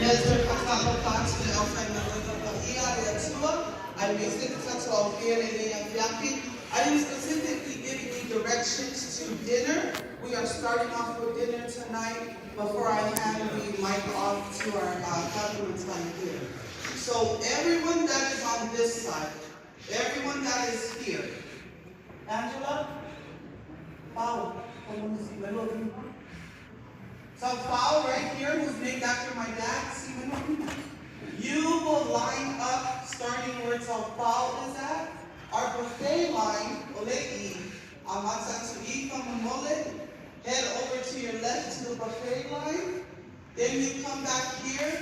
Elter Katapapats na Elfan na Ia Yatua. I'm using Tato Alfia and Yaki. I am specifically giving you directions to dinner. We are starting off with dinner tonight before I hand the mic off to our government time here. So everyone that is on this side, everyone that is here. Angela? Pau. So Pau right here, who's named after my dad, you will line up starting where Pau is at. Our buffet line, Olei, Amatsatui from the mullet, head over to your left to the buffet line. Then you come back here.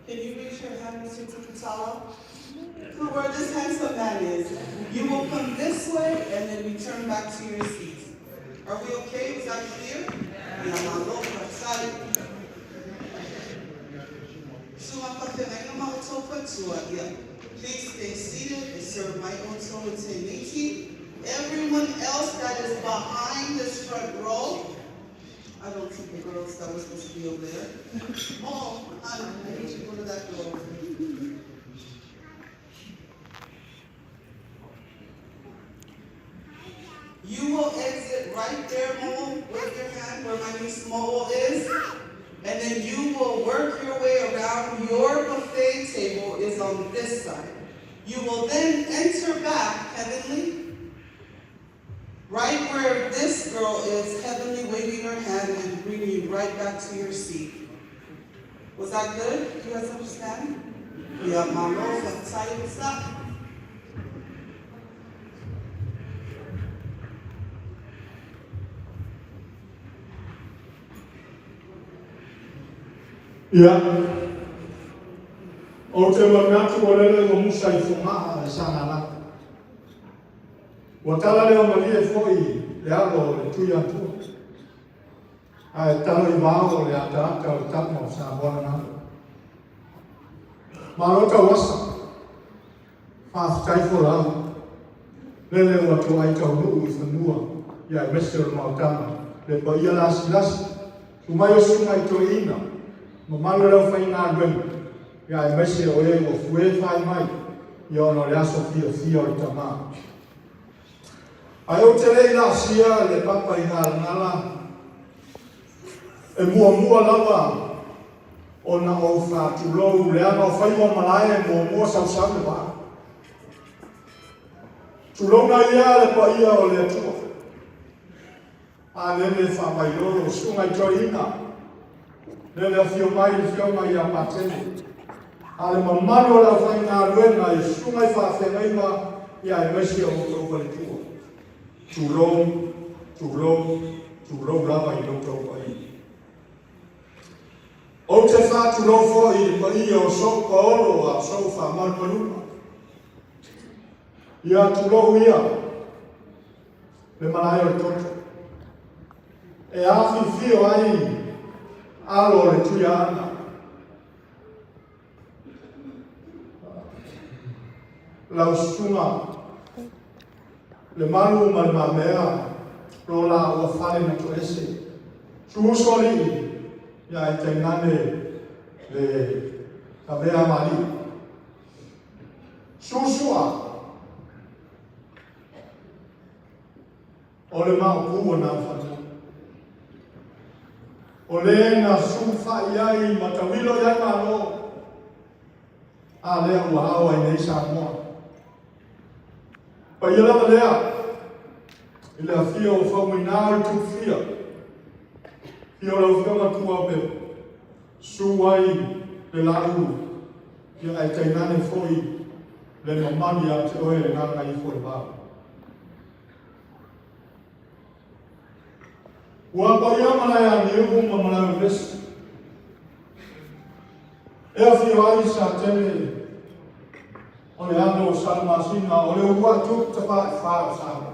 Can you raise your hand, Mr. Tukutala? Where this handsome man is. You will come this way and then return back to your seats. Are we okay? Is that clear? Please stay seated and serve my own soul to everyone else that is behind this front row. I don't see the girls that were supposed to be over there. Oh, I need you to go to that door. You will exit right there, Mo, with your hand where my niece Mo is. And then you will work your way around. Your buffet table is on this side. You will then enter back, Heavenly, right where this girl is, Heavenly waving her hand and bringing you right back to your seat. Was that good? Do you guys understand? Yeah, Mama, what's up? Ya, o te manatu o lele o musa I fumaa e sanana. O tala leo malie foi le alo le tui atua. A e talo I mao le ataka o tamo sa bona nana. Marota wasa, whaafitai fo lau. Lele o atua I tau nuu I whanua, ia e mese o mautama. Le pa ia lasi, umai o sunga I toi ina. Mamalo lau whai ngā ruenga, ia e mese o e o fue whai mai, ia ono le aso fia o I tamā. Ai o te rei la sia le papa I ngala, e mua lawa, o na o whātulou, le ana o whai o malae, mua sausame wā. Tulou na ia le pa ia o le atua. A lele whamailoro, sunga I toi ina. Lele fio mai a patene. Ale mamalo la whai ngā ruenga I sungai whawhengaima ia e mesi o tau waletua. Tūrou lava I tau pai. O te whātūrou fo I pai o sopa oro a sofa marmaruma. Ia tūrou ia. Le malai o toto. E awhi fio ai alo le tuia ana. Lau sunga. Le malu ma le mamea. Rola ua whare na to ese. Suusoli. Ia e te ngane le kawea mari. Susua. O le mao kua na whanu. O le na sufa iai matawilo iai malo. A lea ua hawa I nei sa moa. Pa ia lama lea. I lea fia o whauminau I tu fia. Fia o lau fia matua pe. Suai le lau. Ia ai tainane foi. Le mamani a te oe le nganga I foi bau. Ua pa ia malaya niuhu ma malaya vesi. Ea fio ai sa tene. O le ano o salmasina. O le ua tuk te wha sana.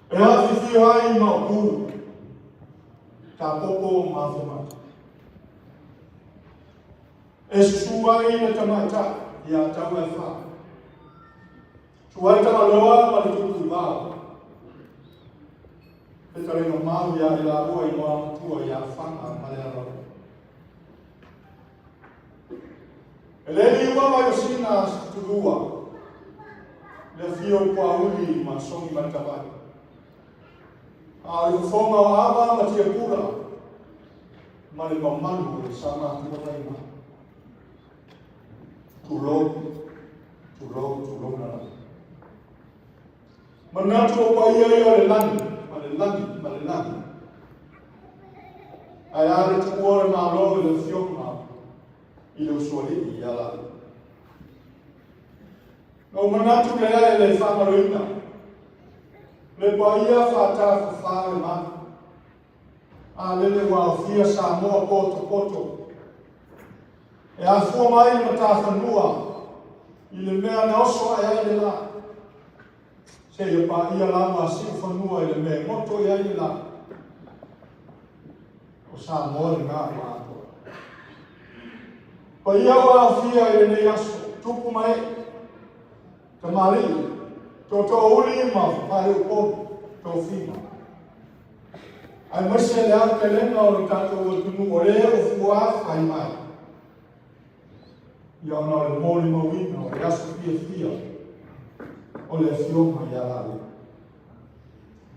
Ea fio ai ma ku. Ta popo ma fumata. E suai na tamata. Ia tau e wha. Suai tamaloa ma le tuku wao. E tare no mau ia I la ua I noa tua ia whanga Malearo. Eleni ua mai o sina tudua, le fio kua uli ma songi matawai. A le fonga o awa ma tia pura, ma le mamalu le sama tuatai ma. Tulou na. Manatu o pa ia ia le lani, ma le lani. Ai ale tuore ma alo le fionga, I le usuali I ala. No manatu le ai le whamaroina, le pa ia whata whare ma, a lele wa fia sa moa poto. E a fua mai ma ta whanua, I le mea na oso ai le la. Se ia pa ia la ma si whanua I le mea moto ai le la. O sa moa le ngā ma ato. Pa ia wa fia I le nei aso, tupu mai, ta mari, to uli ma pare upo, to fima. Ai mese le au te lenga o le tato o tunu o le o fua fai mai. Ia ona le mori mawina o le aso fia o le fioma ia lale.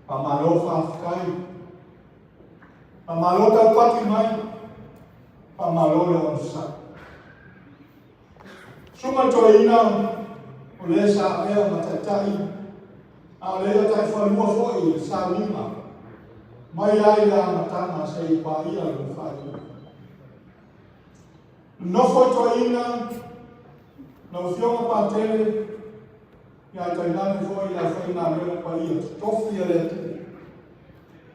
Pa malo whafkai, pa malo tau pati mai, pa malo le onsa. Suma to ina o le sa mea matatai, a le atai whanua foi sa lima, mai ai la matana se I pa ia le whai. Nofo to ina, no fioma patele, ia tainane foi la whaina mea pa ia, tofi le atu,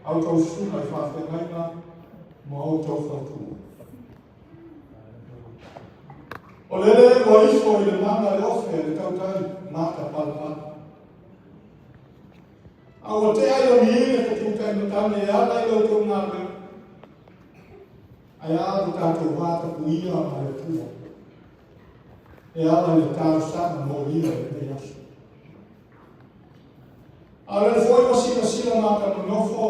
au tau suna I whawhengaina, mo au tau whatu. O lele o ifo I le mana le ofe le tautai, mata palapata. Au o te ai o ni ine ka tautai matane e ala I lau tau ngāre, ai ala tātou wāta puia ma le tua. E ala le tāu sana mo lia le te aso. A le foi o sila mata no nofo.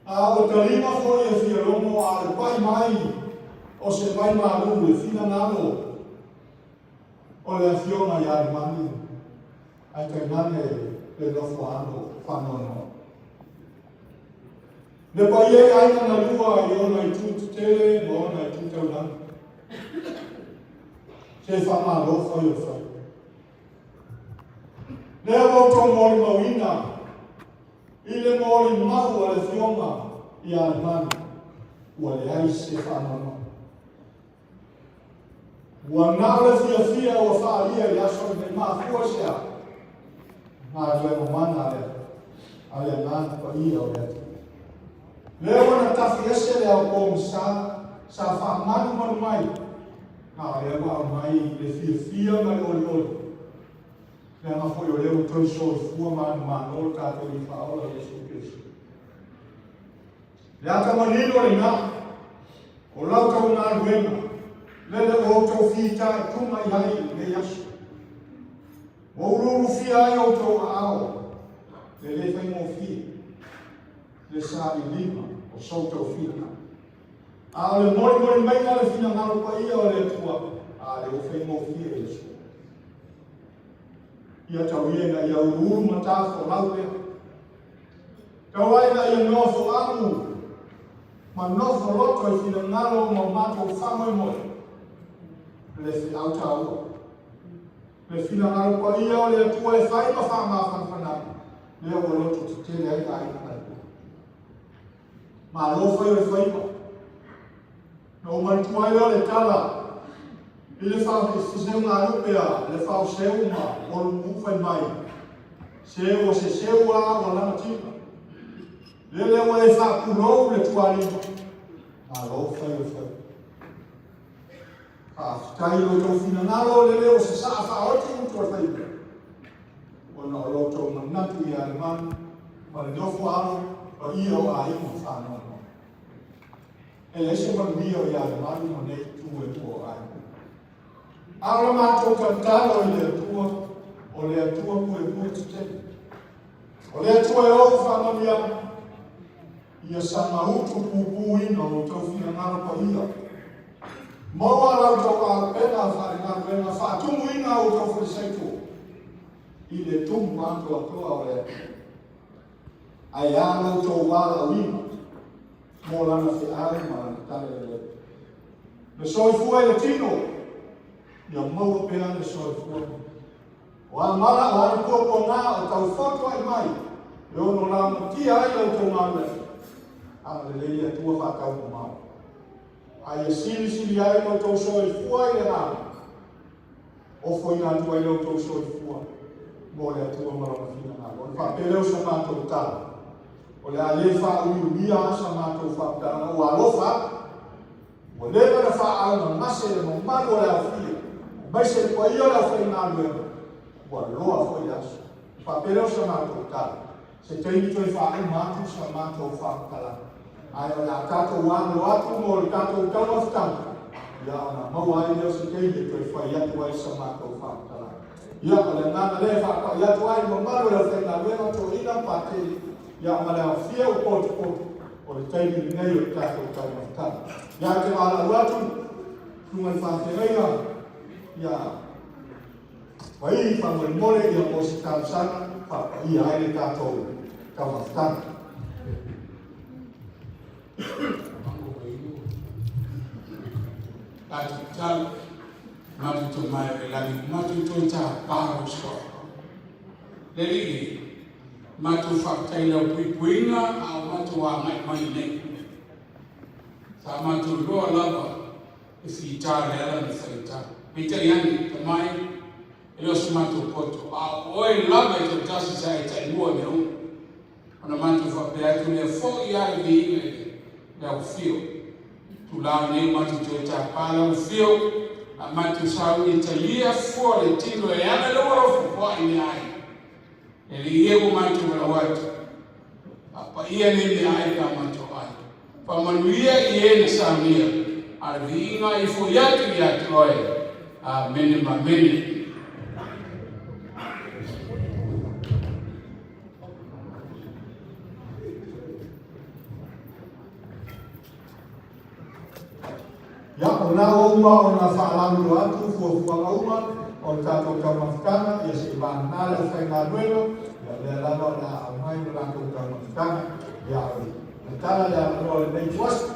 A o talima foi e fia lomo a le pai mai, o se pai maru le fina nalo. O le afiona ia le mani, ai kai nane le nofo ano whanono. Le pai e aina na lua I ona I tutu tele, mo ona I tutau lana. Se whamaro whai o whai. Lea wauto mori mawina, I le mori mahu a le fionga I a le mani, ua le ai se whanano. Ua nā le fia o whaalia I aso I me maa fua sea, nā le mamana a le nāna pa ia o le atu. Lea wana tafi ese le au kōmi sa whamanu mai, nā le wau mai le fia mai oli. Le nga foi o leo toi so I fua manu tātou I whaola Jesu Christu. Le ata manino le ngā, o lau tau ngā ruenga, le o tau whita tuma I hai le yasu. O ururu fia ai o tau ao, le whai mo fia, le sāri lima o sau tau fia. A le mori mai ngā le fina ngāro pa ia o le tua, a le o whai mo fia Jesu. Ia tau ienga ia uru matafo lau lea. Tau aina ia nofo amu, ma nofo loto I fina ngalo ma mato whamoi moe. Le fi au tau. Le fina ngalo pa ia o le tua e whai ma whama whanwhanami. Lea o loto te tele ai aina kai. Ma lo whai o le whai ma. No mantua ia o le tala. I le whao seu ngā rupea, le whao seu ma, o uwhai mai. Seu o se seu a o lana tika. Le o e whakurou le tuarima. Nā lo whai o whai. Ka whitai o tau whina ngalo le o se saa whaoti utu a whai. O na o loto manatu I a le manu, ma le nofo alo, o ia o a ima whanono. E le se manuia o I a le manu, ma nei tu e tu o a ima. Aula mātou kantalo I le atua, o le atua pue te. O le atua e oku whamania, ia sama utu pupuina o tau fina ngana pa ia. Maua lau tau a pena whare ngana pena whātumu ina o tau whareseito. I le tumu mantua toa o le. Ai a lau tau wala wina. Mō lana whi ai ma tale le. Le soifua i le tino. Ia maua pena le soifua. O a mara o ane kōpō ngā o tau whatua i mai. E ono la matia ai lau tau ngā le. Ana le leia tua whakau ko mau. Ai e sili ai lau tau soifua i le ngā. O foi ngā tua i lau tau soifua. Mō le atua marama fina ngā. O le whapeleu sa mātou tala. O le ale whāuiu mia sa mātou whaptana. O alofa. O le mana whāauna mase le mo maru o le awhia. O mai se kua ia le awhia ngā luenga. O loa foi aso. Whapeleu sa mātou tala. Se teini toi whaai mātou sa mātou whaptala. Ai o la tātou wāno atu mo le tātou taumaftanga. Ia ona mauai leo se teini toi whai atu ai sa mātou whaptala. Ia o le ngana le whakau i atu ai mo maru le awhia luenga to ina pāteri. Ia o le awhia o potu. O le teini nei o le tātou taumaftanga. Ia te wala uatu. Kungai whantereia. Ia wai whangai mole ia o si tāusana. Ia ai le tātou taumaftanga. Tal matu to mai lagi matu to ta paro so leli matu faktai la puinga au matu wa mai nei sa matu lo lava si ta la ni sa italiani mai elo matu poto a oi lava to tasi sa ita mo no ona matu fa pe tu le fo ya vi le fio tu la nei matu to ta pala o fio a matu sa Italia fuori tino e ana loro fu ai ai e riego matu la watu apa ia ni ai ka matu ai pa manuia ie sa mia a vinga i fu ya troe a meni Ya ona uma ona whaalamu atu fuafua uma o tātou taumaftanga ia se wānale o whainga nuelo ia lea lava na au mai o tātou taumaftanga ia oi. Na tala lea manoa le nei tuasu.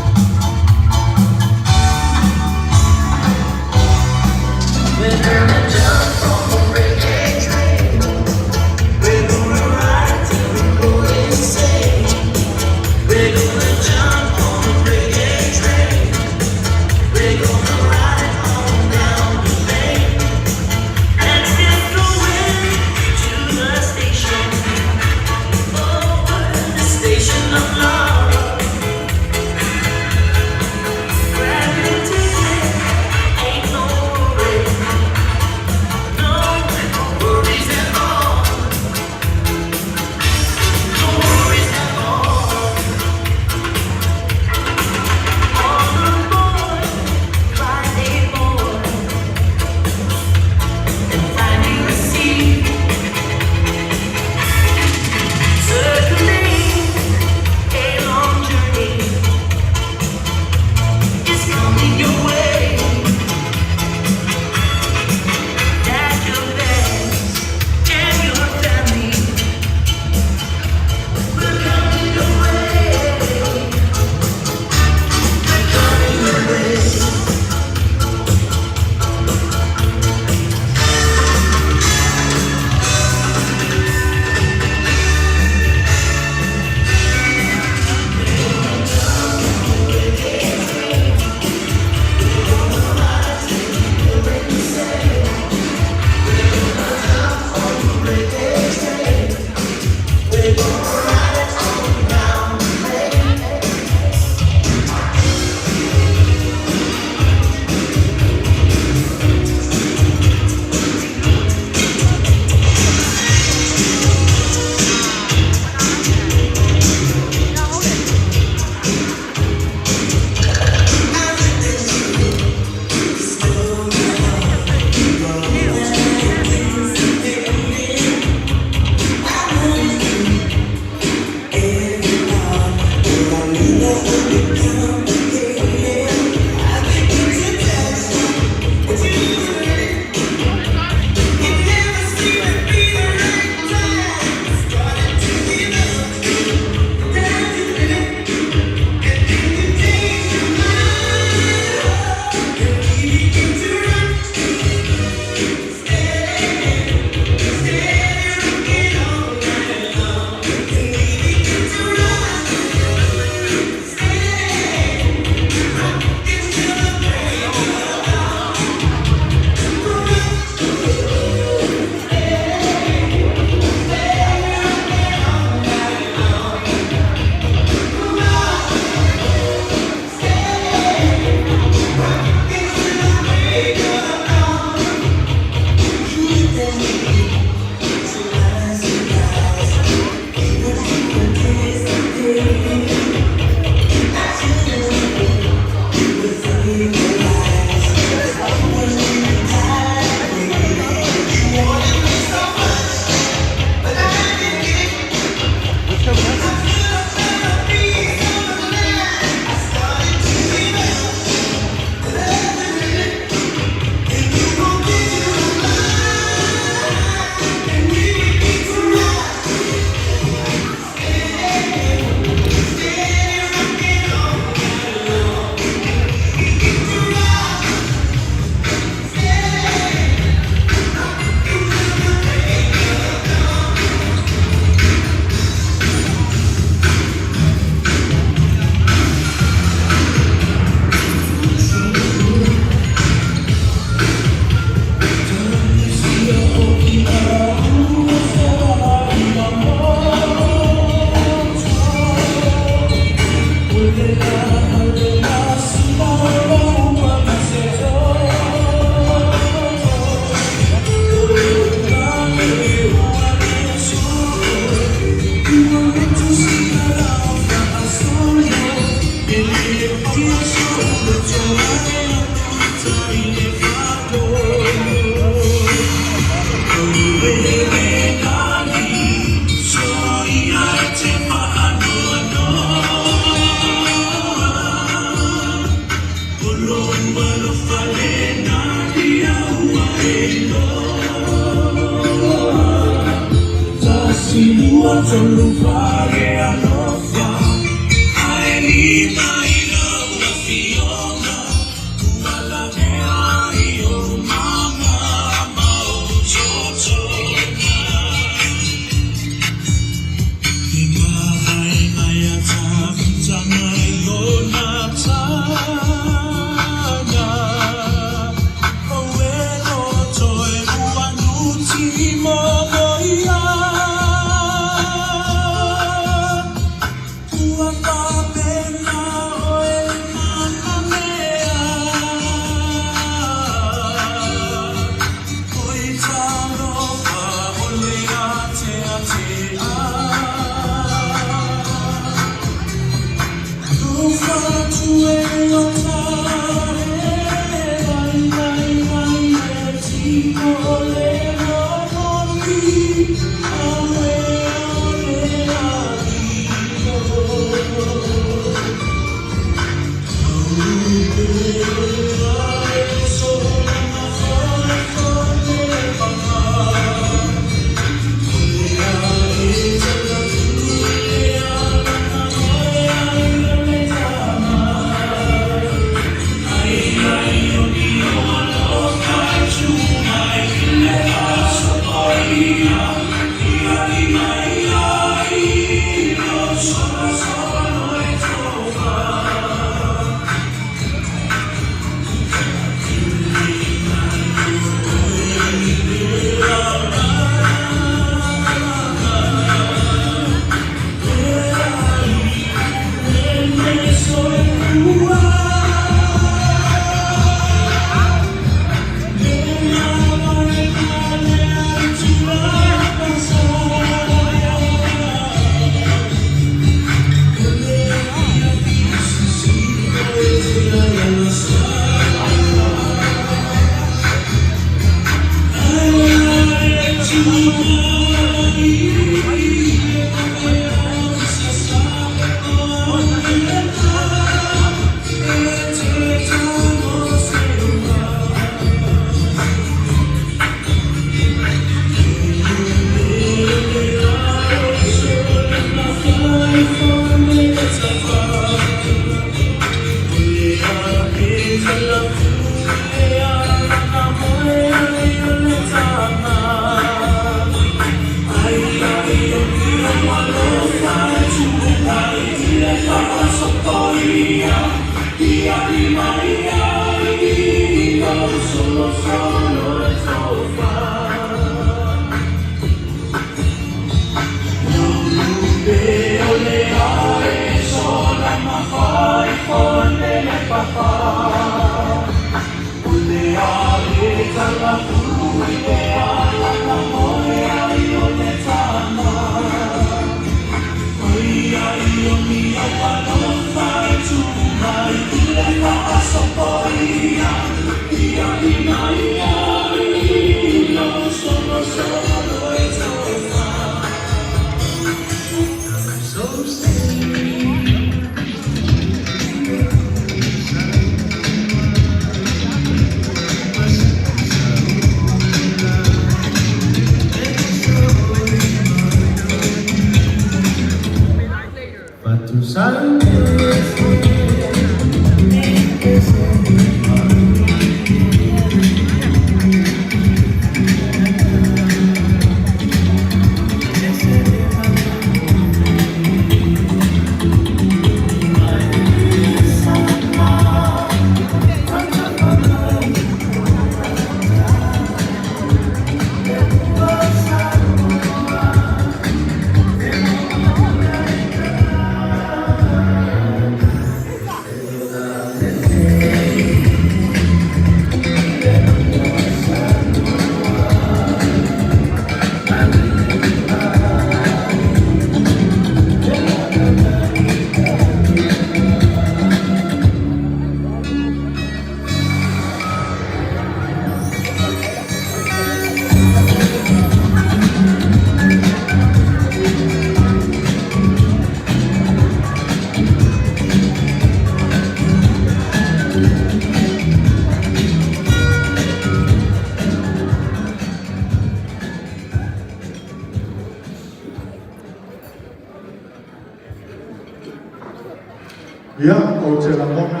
o te la mona.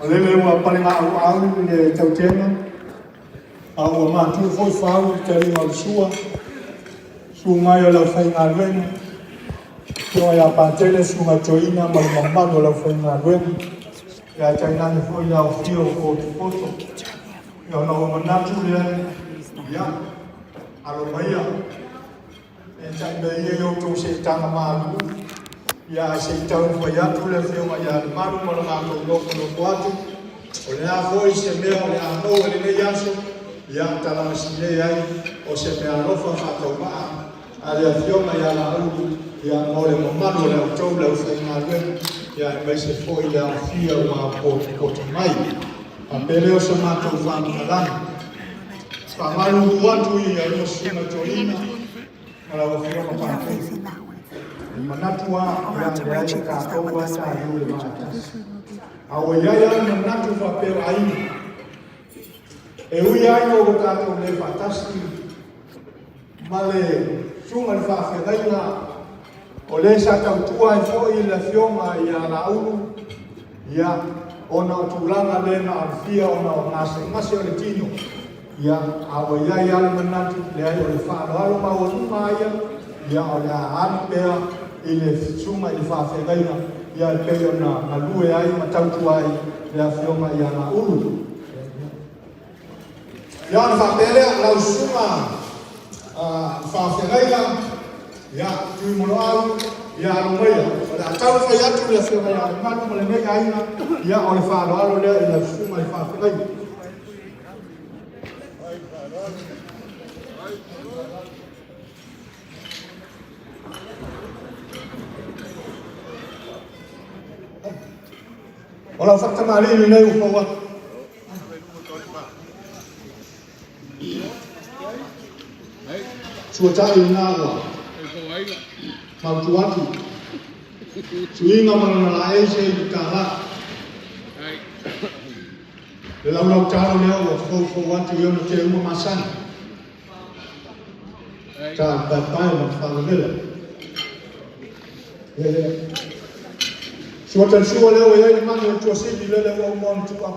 O lele ua palinga au le tautenga. A ua mātu foi whau te ringa o sua. Su mai o lau whai ngā ruenga. Kua ia pātele su ngā toina ma le mamano lau whai ngā ruenga. Ia tainani foi lau whio o te poto. Ia ona o manatu le ia. Alo maia. E tai me ia yo tō se tanga mālu. Ia se tau whai atu le whionga ia le maru ma le ngātou loko no kuatu. O le a foi se mea o le a no e le nei aso. Ia talama si nei ai o se mea lofa whātau maa. A le a whionga ia la alu. Ia mo le mamano le au tau le au whai ngā ruenga. Ia e mai se foi le au whia ua pōtu mai. A pele o se mātou whāngalanga. Whamaru watu i a ino suna toina. Mara o whionga pātou. Manatu a ia le kātou wa tā iu le mātasi. A o iaia manatu whapeo aina. E ui ai o tātou le whatasi. Ma le sunga le whawhenaina. O le sa tautua e fōi le whionga i a la uru. Ia, ona o tūranga le na arwhia ona o ngase o le tino. Ia, a o iai ale manatu le ai o le whaanoalo ma o numa ia. Ia, o le aani pēa i le sunga i le whawhenaina. Ia, e pēo na lue ai ma tautua ai le a whionga i a la uru. Ia, na whapelea lau sunga whawhenaina. Ia, tui mono au, ia arumeia. O le atau whai atu le whionga ia le manu ma le nei aina. Ia, o le whaanoalo lea i le sunga i whawhenaina. O la whakamari ni nei upo watu. Suatai i nāwa. Mautu atu. Suinga mana la eise i kāra. Le lau tāro leo o fōfō watu i ono te uma masana. Tā papai ma whangamela. Suatan sua leo e ai manu e tua sili le leo au mon tua.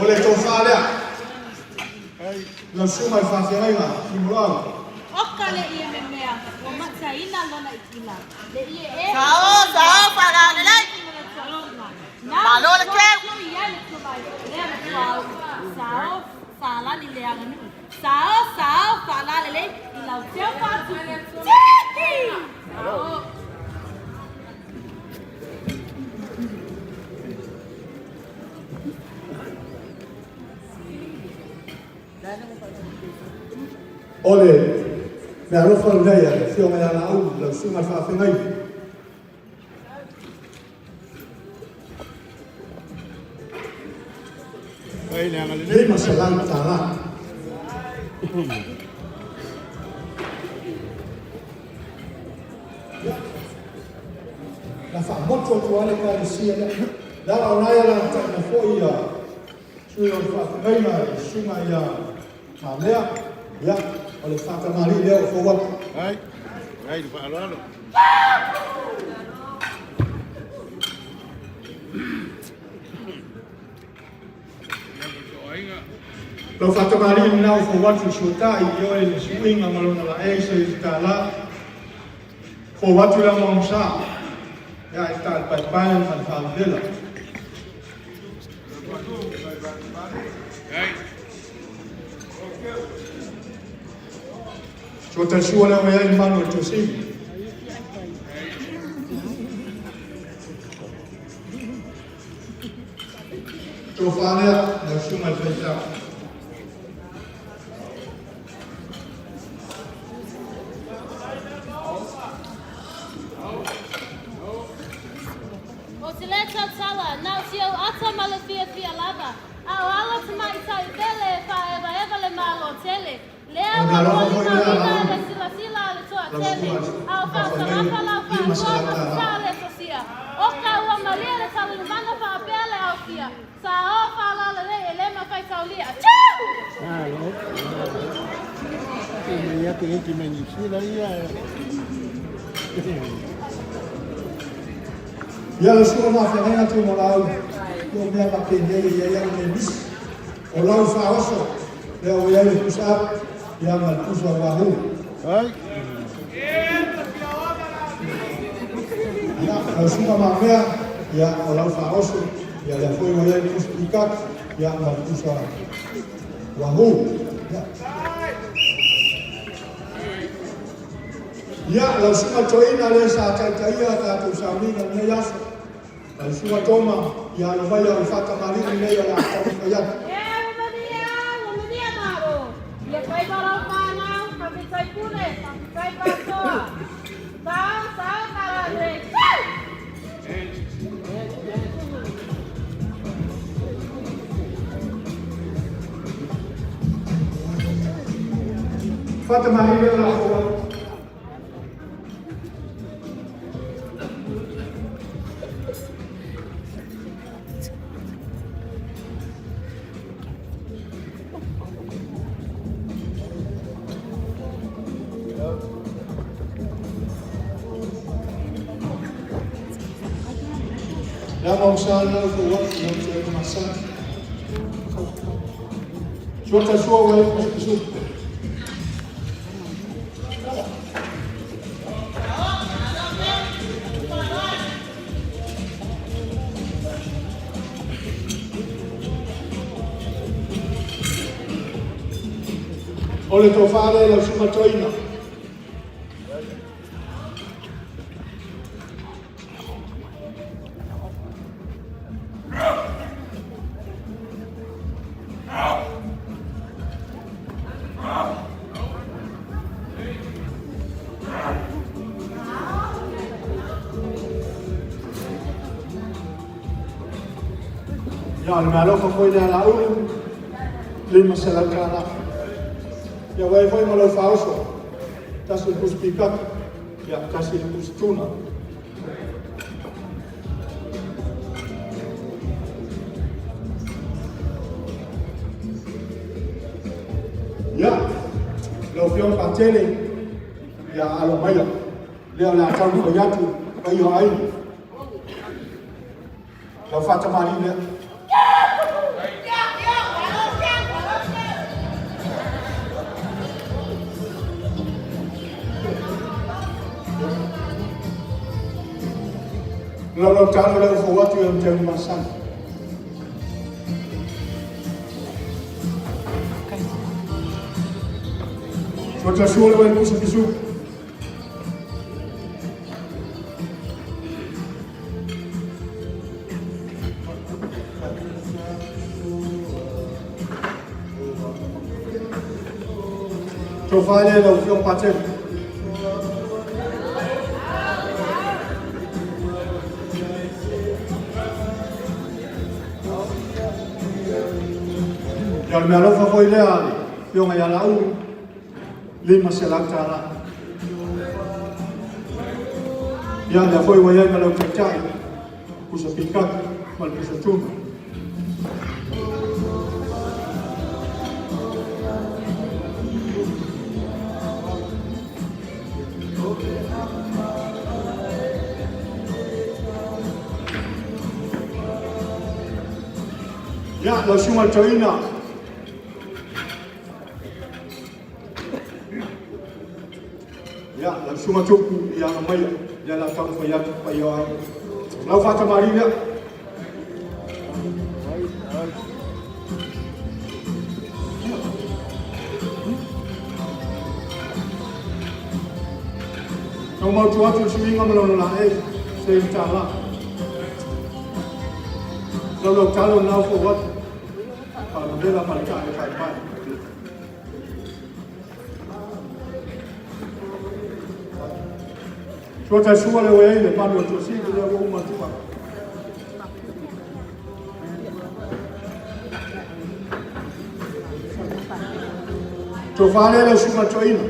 Ole tō whālea. Lau suma i whawhiainga, i murau. Oka le ie me mea, o mataina lona i tina. Le ie e... Sao, para le lai. Malo le ke. Sao, fala ni le anga nui. Sao, fala le le, i lau teo patu. Tiki! Sao. Ole, me arofa ureia, whionga ia la au, lau sunga i whawhengai. Lima salam tāra. La whamoto tuale ka i sia le. Dara o naia la tāna fōi ia. Sui o whawhengai na i sunga ia ma lea. Ia, o le whakamari leo o watu. Ai, ai, whaalalo. Lo whakamari ni nau o watu suotai i oe le suinga malona la eise i tā la. O watu la maunsa. Ia i tā pai ma le whaamela. Ai. So te sua leo e ai manu e to simi. Tō whanea, na suma i whaitau. O te le tautala, nau si au ata mala fia lava. Au ala te mai tai pele e wha eva le malo tele. Lea wa wali marina le sila le toa tele. Au wha sarapa lau wha toa sa le sosia. Oka ua maria le tala le mana wha pele au kia. Sa o wha la le e le ma whai taulia. Tchau! ya que me inicia ya. Ya lo suo na fenga tu molau. Yo me va que ya me bis. Olau fa oso. Ya voy a usar ya mal puso abajo. Ay. Ya lo suo mamea ya olau fa oso. Ya le foi voy a explicar ya mal puso abajo. Ya lo suo toina le sa taia ta tu sauna ne ya. Lo suo toma ya lo vaya a fata marina ne ya la ya. Fata marina la Ya vamos a hablar de lo que es más sano. Yo te subo el Jesús. Ole to fare la sua toina. Ya al malo fue de la U. Lima se la cara. Ya voy a lo falso. Casi el justificat. Ya casi el justuna. Ya lo fui a tele. Ya a lo mayor. Le la cau koyatu. Bayo ai. Lo fata marina. Lo tano le fo watu yo temu masana. Chota shule wa kusa kisu. Tofale lo fio patel. Yang melo fa foi leali, yo nga yala u lima selakara. Yang da foi waya melo kacai, kusa pikat, mal kusa tuna. Ya, lo suma toina. Ya, la suma tuku ya maya, ya la tamu fa ya pa yo. La fata marina. No mau tu swinga malo la sei tala. Lo talo now for what? Kalau dia lah paling kaya. Chota shua le wewe ile pande wa tosi bila kuuma tupa. Tofale le shuma toina.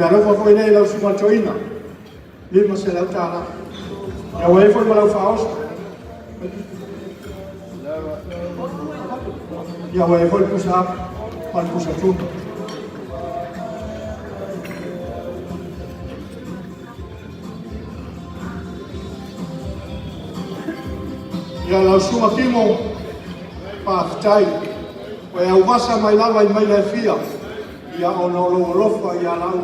mea rau foi nei lau suma toina. Lima se lau tala. Ya wai foi lau faos. Ya wai foi pusa pan pusa tu. Ya lau suma timo pa tai. Wai au masa mai lava mai le fia. Ya ono lo lofa ya lau.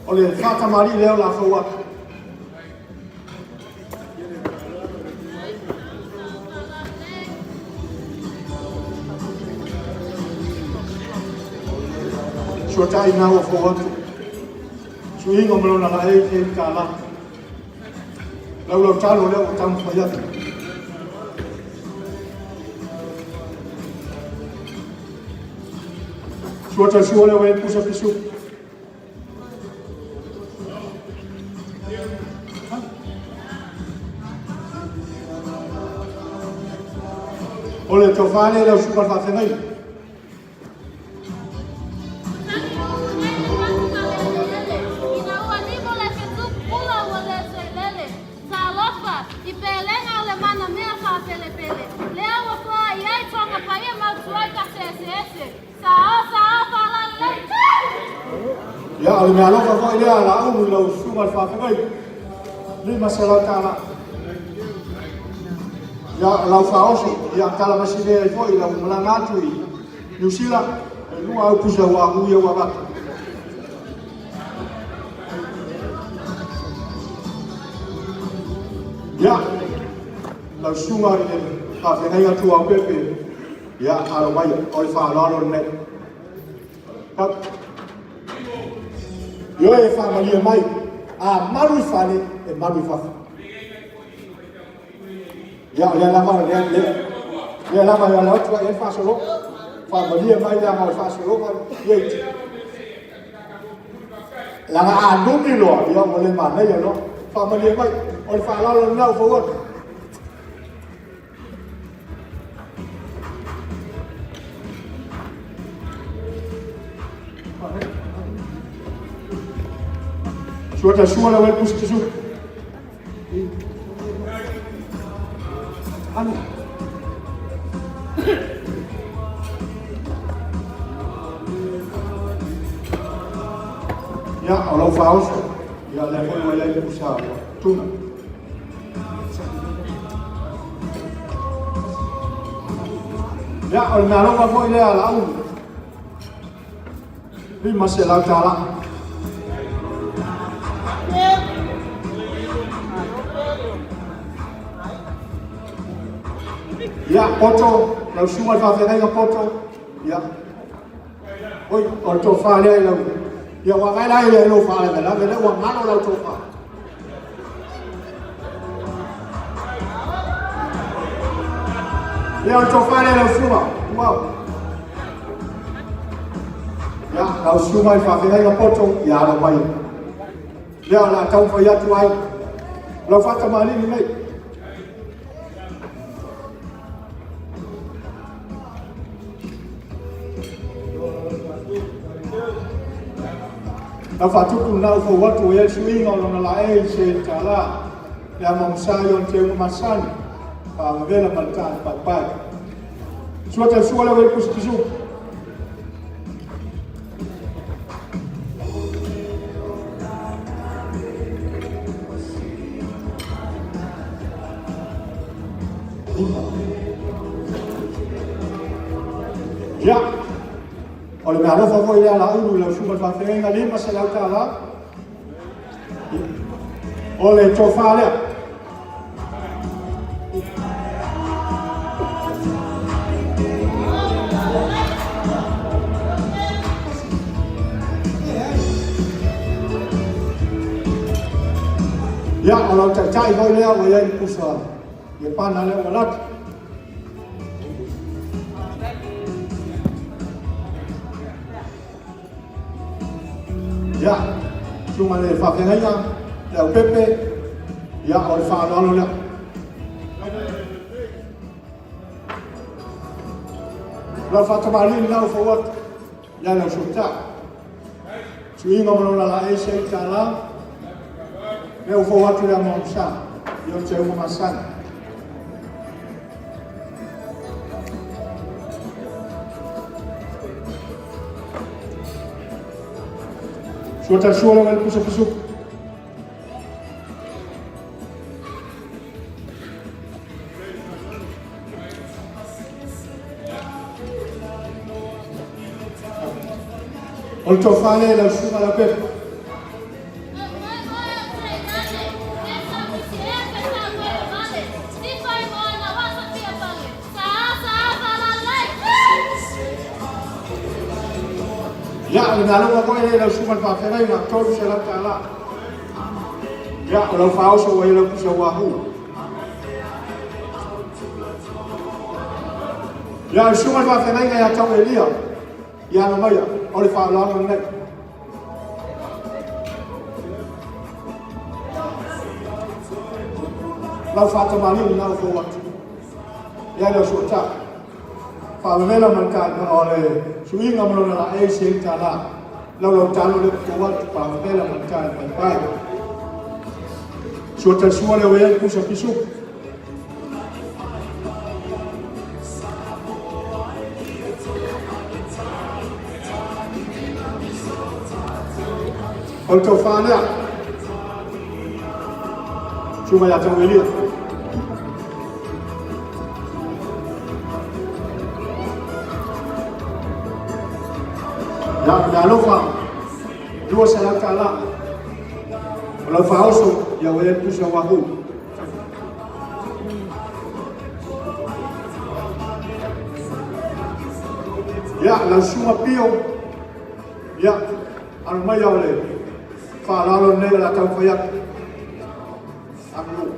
Ole fata mari leo la fo Sua tai na o fo Su ingo melo na e kala. Lau talo leo tam fa ya. Sua ta sua leo e pusa pisu. Ole to fale leo super fa fenai. Ya, al me alofa foi lea la umu lau suma fa fenai. Lima salatala. Ya lau faoso, ya kala masine foi lau malangatu i New Zealand, nu au pusa wa uia wa bat. Ya lau suma i fa fenai atu au pepe. Ya alo mai oi fa lalo ne. Yo e fa malia mai a maru fale e maru fa. Ya la va ya la va ya la otra e fa solo. Fa malia mai la ma fa solo ma ye. La a dumi lo ya mo le ma ne ya no. Fa malia mai o fa la lo na fo wo. Suota suola wal pusti su. Anu. Ya Allah faus. Ya la foi wala ile pusa. Tuna. Ya al na lo foi ile ala u. Bi masela taala. Ya, poto, lau suma fa fenai ga poto. Ya. Oi, o to fa le lau. Ya wa mai lai le lo fa le la, le wa mano lau to fa. Ya o to fa le lau suma. Wow. Ya, lau suma fa fenai ga poto, ya la mai. Ya la tau fa ya tuai. Lau fa tamali ni mai. Na fatuku na fo watu ya swing on la e se tala ya mamsayo te masani pa vela maltan pa pa suata suala we pustisu ya oleh me alofa foi la ulu la suma fa fenga lima se la tala ole tofale ya kalau cai foi le o ye pusa ye pana le walat ya cuma le fa fenga ya le pepe ya o fa lo le la fa tamali na fo wat ya la shota Suinga malona la ese tala. Me ufo watu ya momsa. Yote umasana. Suota suola wal pusuk-pusuk. Olto fale la suma la pep. Ya, nalo ko ile la suma pa fera ina tolu sela tala. Ya, lo fao so wa ile kusa wahu. Ya, suma pa fera ina ya taw elia. Ya no maya, ole fa la no nek. La fa ta mali na ko wat. Ya lo so ta. Fa vela man ka no ole suinga mo na la e se ta la. Lo talo le ko wat fa vela man ka pa pai. So ta suole we ku so pisu. Olto fana. Cuma ya tahu ini. Ya lupa. Dua salah kalah. Kalau fausu ya wajib pusing wahu. Ya langsung apio. Ya, almaya oleh. Falalo ne la tau fayak amlu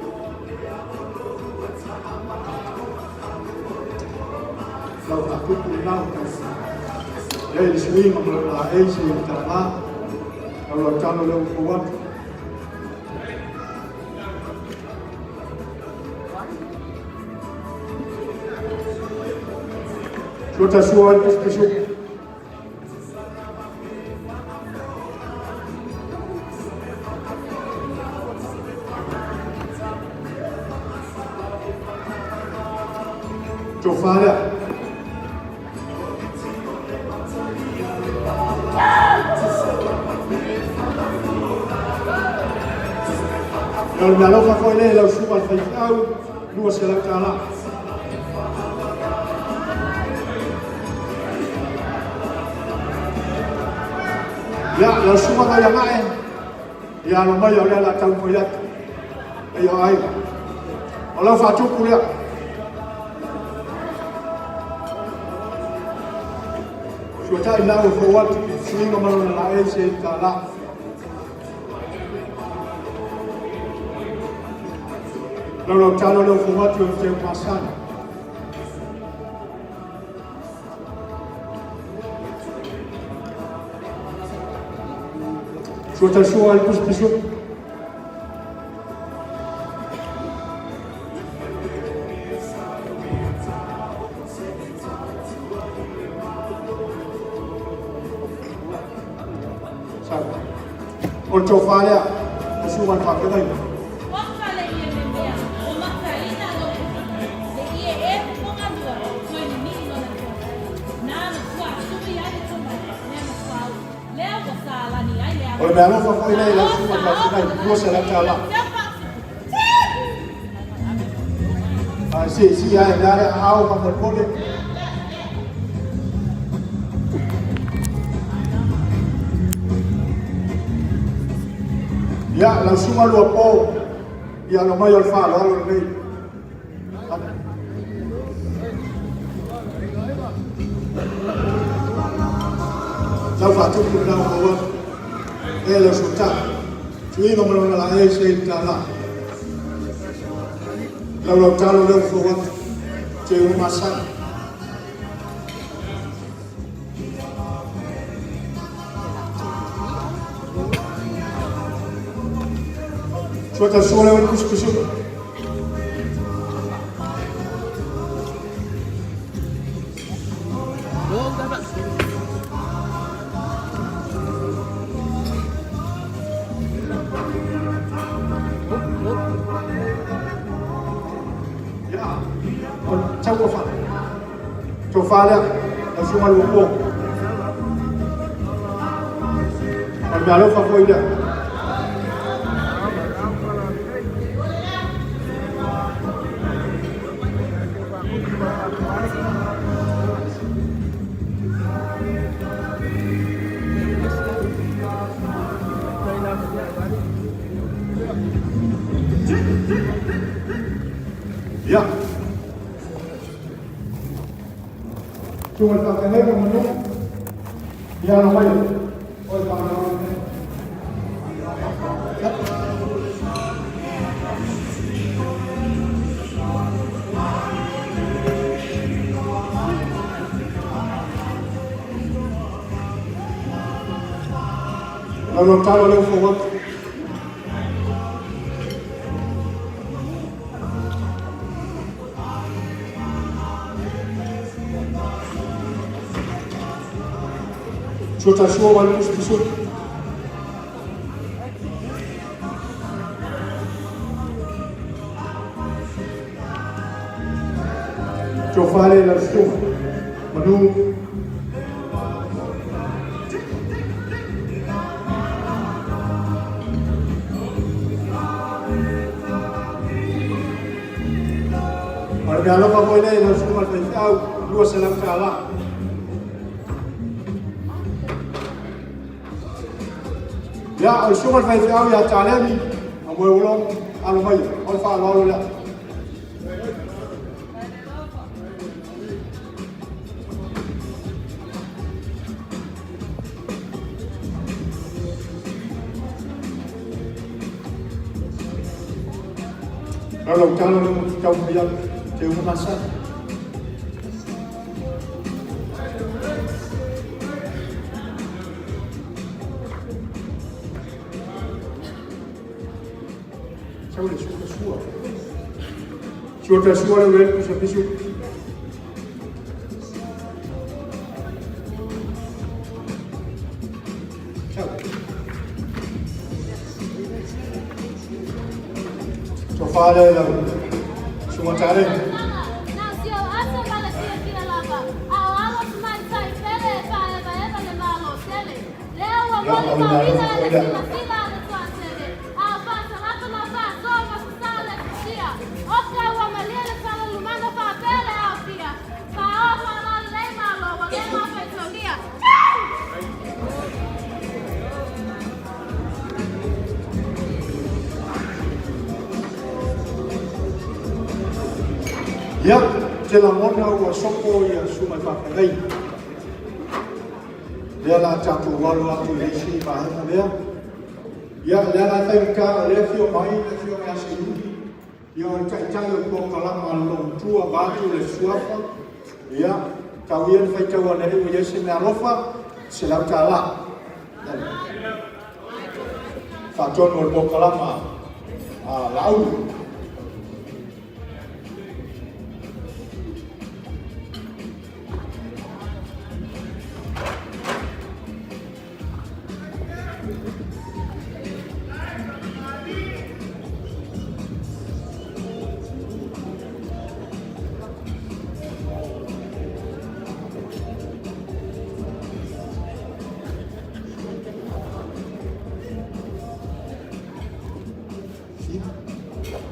lo aku punau ya ismi ngomong la isi tama kalau calo le kuat sudah suan besok Jofara. Kalau malu kau ini lalu suka tahu dua selang kalah. Ya lalu suka kau yang lain. Ya lama ya dia lah tahu koyak. Ayo ayo. Kalau facuk kuliah. Sudah ina ufuat suinga malona la ese tala. Lalu calo le ufuat yo te pasan. Sudah sual pus. Olto fale, suwan pa ke dai. Oleh belo fa ko ile la suwan pa ke dai, dua sela tala. Si ya dare au pa ko de. Ya langsung malu apa? Ya nama yang faham lalu ni. Lalu fatu pun dah awak. Langsung tak. Cuma nama orang lain saya tak. Lalu calo dia awak. Cuma masak. Suatu suara yang kusuk-kusuk. cháu có phạt cho pha đấy nó xuống ăn uống còn nhà nó pha phơi đấy ya cuma tak kena menunggu ya ramai oleh pandangan lalu taruh lagi forward Sudah semua malu besar. Coba le langsung menu. Kalau apa boleh langsung masuk tahu dua salam kalah. Ya, الشغل في الفئة يا تعلمي أبو يقولون أنا مي أرفع الله ولا kalau kau biar jauh masa Sudah semua lewat bisa besok. Coba ada semua cari. Ya, jalan mana wasoko ya semua pakai. Dia lah jatuh walau aku lesi bahan dia. Ya, dia lah tengkar dia fio main fio masih. Yang cacang yang kau kalam malong tua batu le suapa. Ya, kawian fai kawan dari wajah sinarofa selam kalah. Fajon kau kalam laut.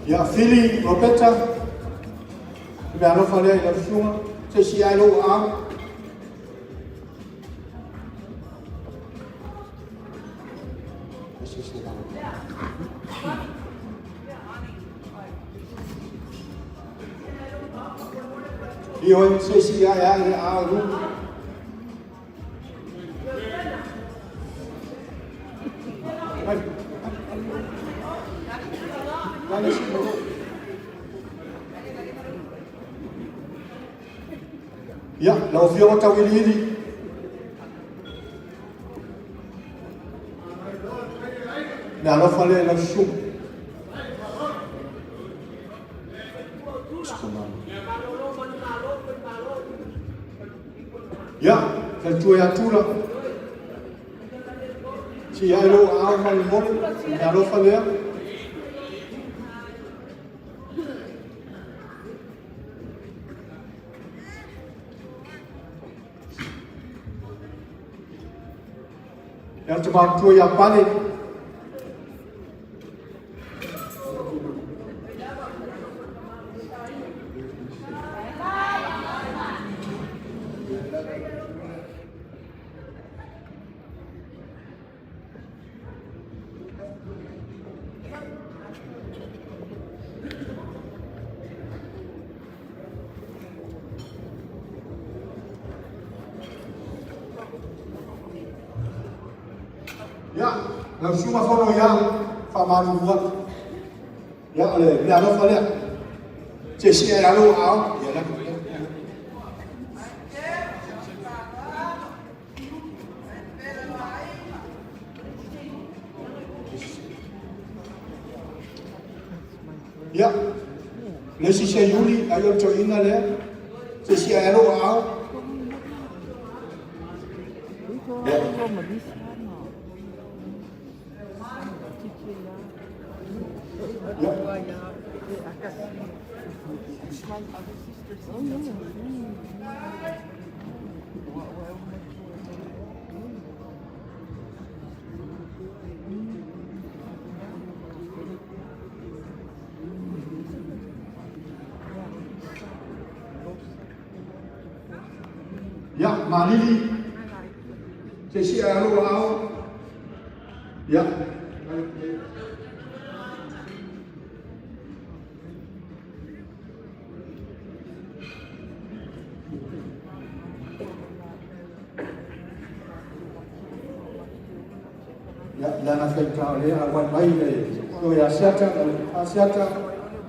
Ya, Philly, Roberta, Miano Falia, la Fuma, Tessiano, Am. Io Cecilia, Aru. Ya, lau fiona tawilili. Na lo fale la shum. Ya, el tuyatura. Si hay lo alma el mol, na lo fale. Ya cuma tu yang paling. Ya, langsung masuk yang faham buat. Ya, oleh dia lo faham. Jadi yang lo awak, ya lah. Ya, nasi saya Yuli ayo join ale. Jadi yang lo awak. Ya. Ya, Malili. Jadi lu mau. Ya. Ya, dan akan kau lihat awan baik ni. Kau ya siapa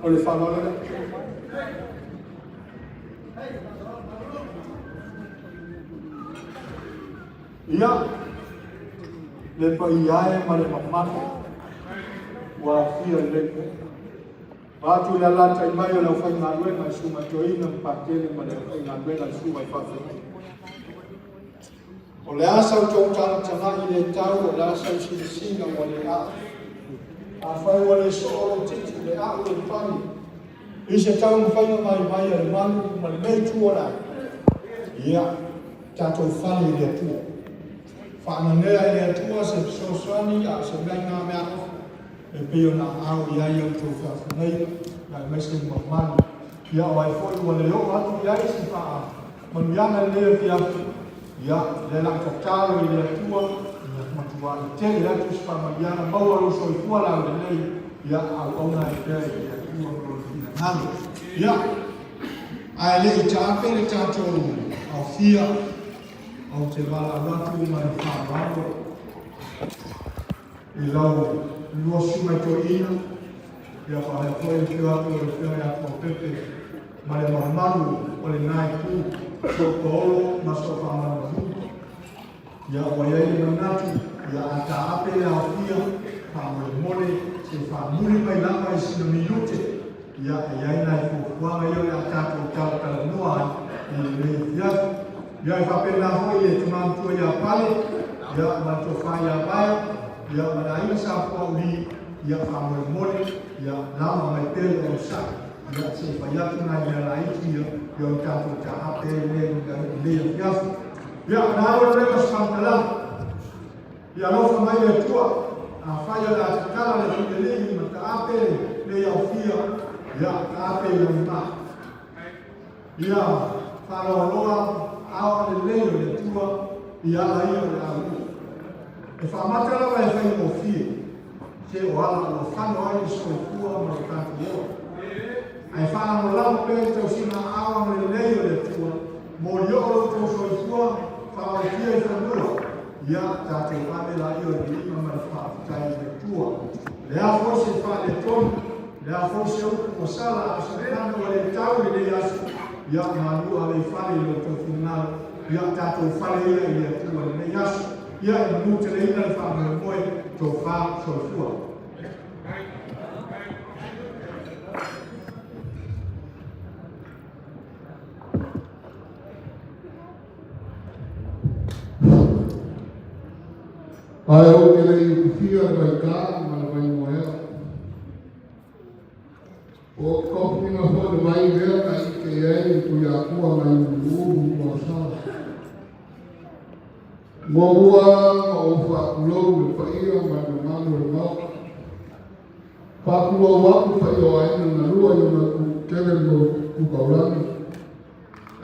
oleh faham oleh. Ya, lepas ia malam malam, wafir lepas. Batu lalat cai mayu lau fai ngaduen asu macoi nam pakai malam fai ngaduen asu mai pakai. Oleh asal jongkang jangan ini tahu, oleh asal sisi nam oleh a. Afai oleh seorang cici oleh a oleh pani. Isa tahu fai mai mai malu malam tu orang. Ya, jatuh fai dia tu. Whananea e atua se soswani a se menga mea e peo na au i ai au tō whawhanei na mese mamani. Ia o ai fwoi ua leo atu i ai si wha manuiana leo ki atu. Ia le laka tālo i le atua i a matua i te i atu si wha mariana maua roso i kua lau le lei ia au auna e pea i atua koro fina nalo. Ia ai le i tāpe le tātou au fia au te wala watu mai whāwaro i lau lua sumai to ina ia whahe koe i whio atu o le whio ia kua pepe ma le mahamaru o le nai pū so koolo ma so whamana huko ia o iei le manatu ia a ta ape le au fia whamoe mole se whamuri mai lama i sina minute ia e iei nai fuafuanga i o le a tātou tātala noa i le mei fiatu. Ya whapena hoi e te mantua ia pale, ia mantua whai a baia, ia manaina sa pua uri, ia whamoe mole, ia lama mai pere o sa, ia se whaiatu na ia laiki ia o tātou ta ape lea fiafu. Ia nāro rema spantala, ia lofa mai e tua, a whai a la takala le whikelegi ma ta ape lea o fia, ia ta ape lea ma. Ia whaloaloa, awa le leo le tua i ala ia le au. E whamatala mai whai o fie, se o ala o whano ai so kua ma o tāki eo. Ai whana mo lau pēr tau sina awa le leo le tua, mo lioro tau so i kua, whao fie i whanua. Ia tātou amela i o le ima mai whaafitai le tua. Le a fose wha le tonu, le a fose uku o sala a sarehana o le tau le le asu. Ia malu ale fale lo to final ia tato fale ia ia tu le yas ia mu te le ina fa mo moi to fa so fua ai o ke le fia vai ka ma vai moe o ko ni no ho mai vea ka ke ai tu ya ku mai u mo sa Moa o whakulo le whaia mana manu le mau. Whakulo waku whaia o aina na rua i ona ku kere mo ku kaurani.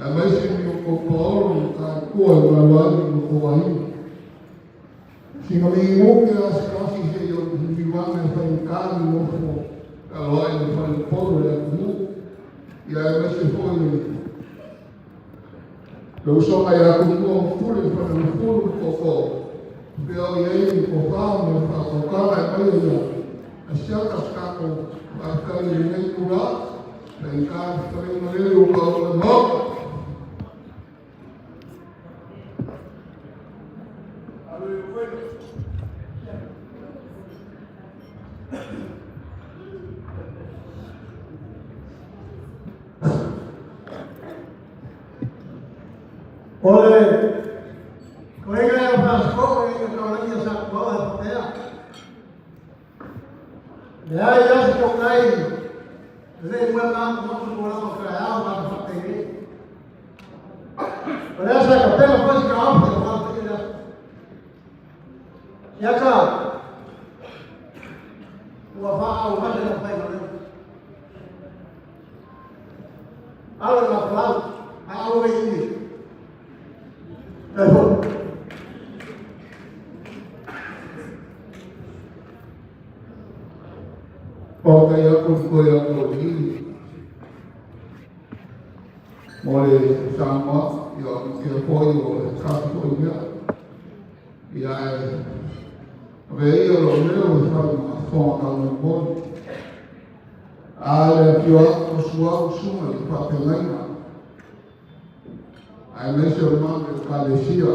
A maisi mi o ko paoro ka kua i maruani mo ko wahini. Singa mi ngoke a sikasi he i o hiwane whaikani mo fo. Ka loa i o whaikoro le kumu. Ia e maisi fo i lo so mai la kumu fule para no fulu koko. Peo ye ko pa me pa ko ka mai mai ya. Asia ka ska ko ka ni nei kula. Ben ka tare no le o ka no. Ole, kolega ya pasko, kolega kawananya sa bawah papaya. Ya ya si kokai, le muevan no se puede crear para papel. Por eso que pelo pues que vamos a hacer. Ya ka. Wafa o hada na pai no. Ala na flau, ala ini. O kaya koe ako hili. Mole sama, ia poi o kasi poi mea. Ia e vei o leo e whama whama kauna moni. Ale pio ako sua suma i whapelaina. Ai mese o mame kalesia.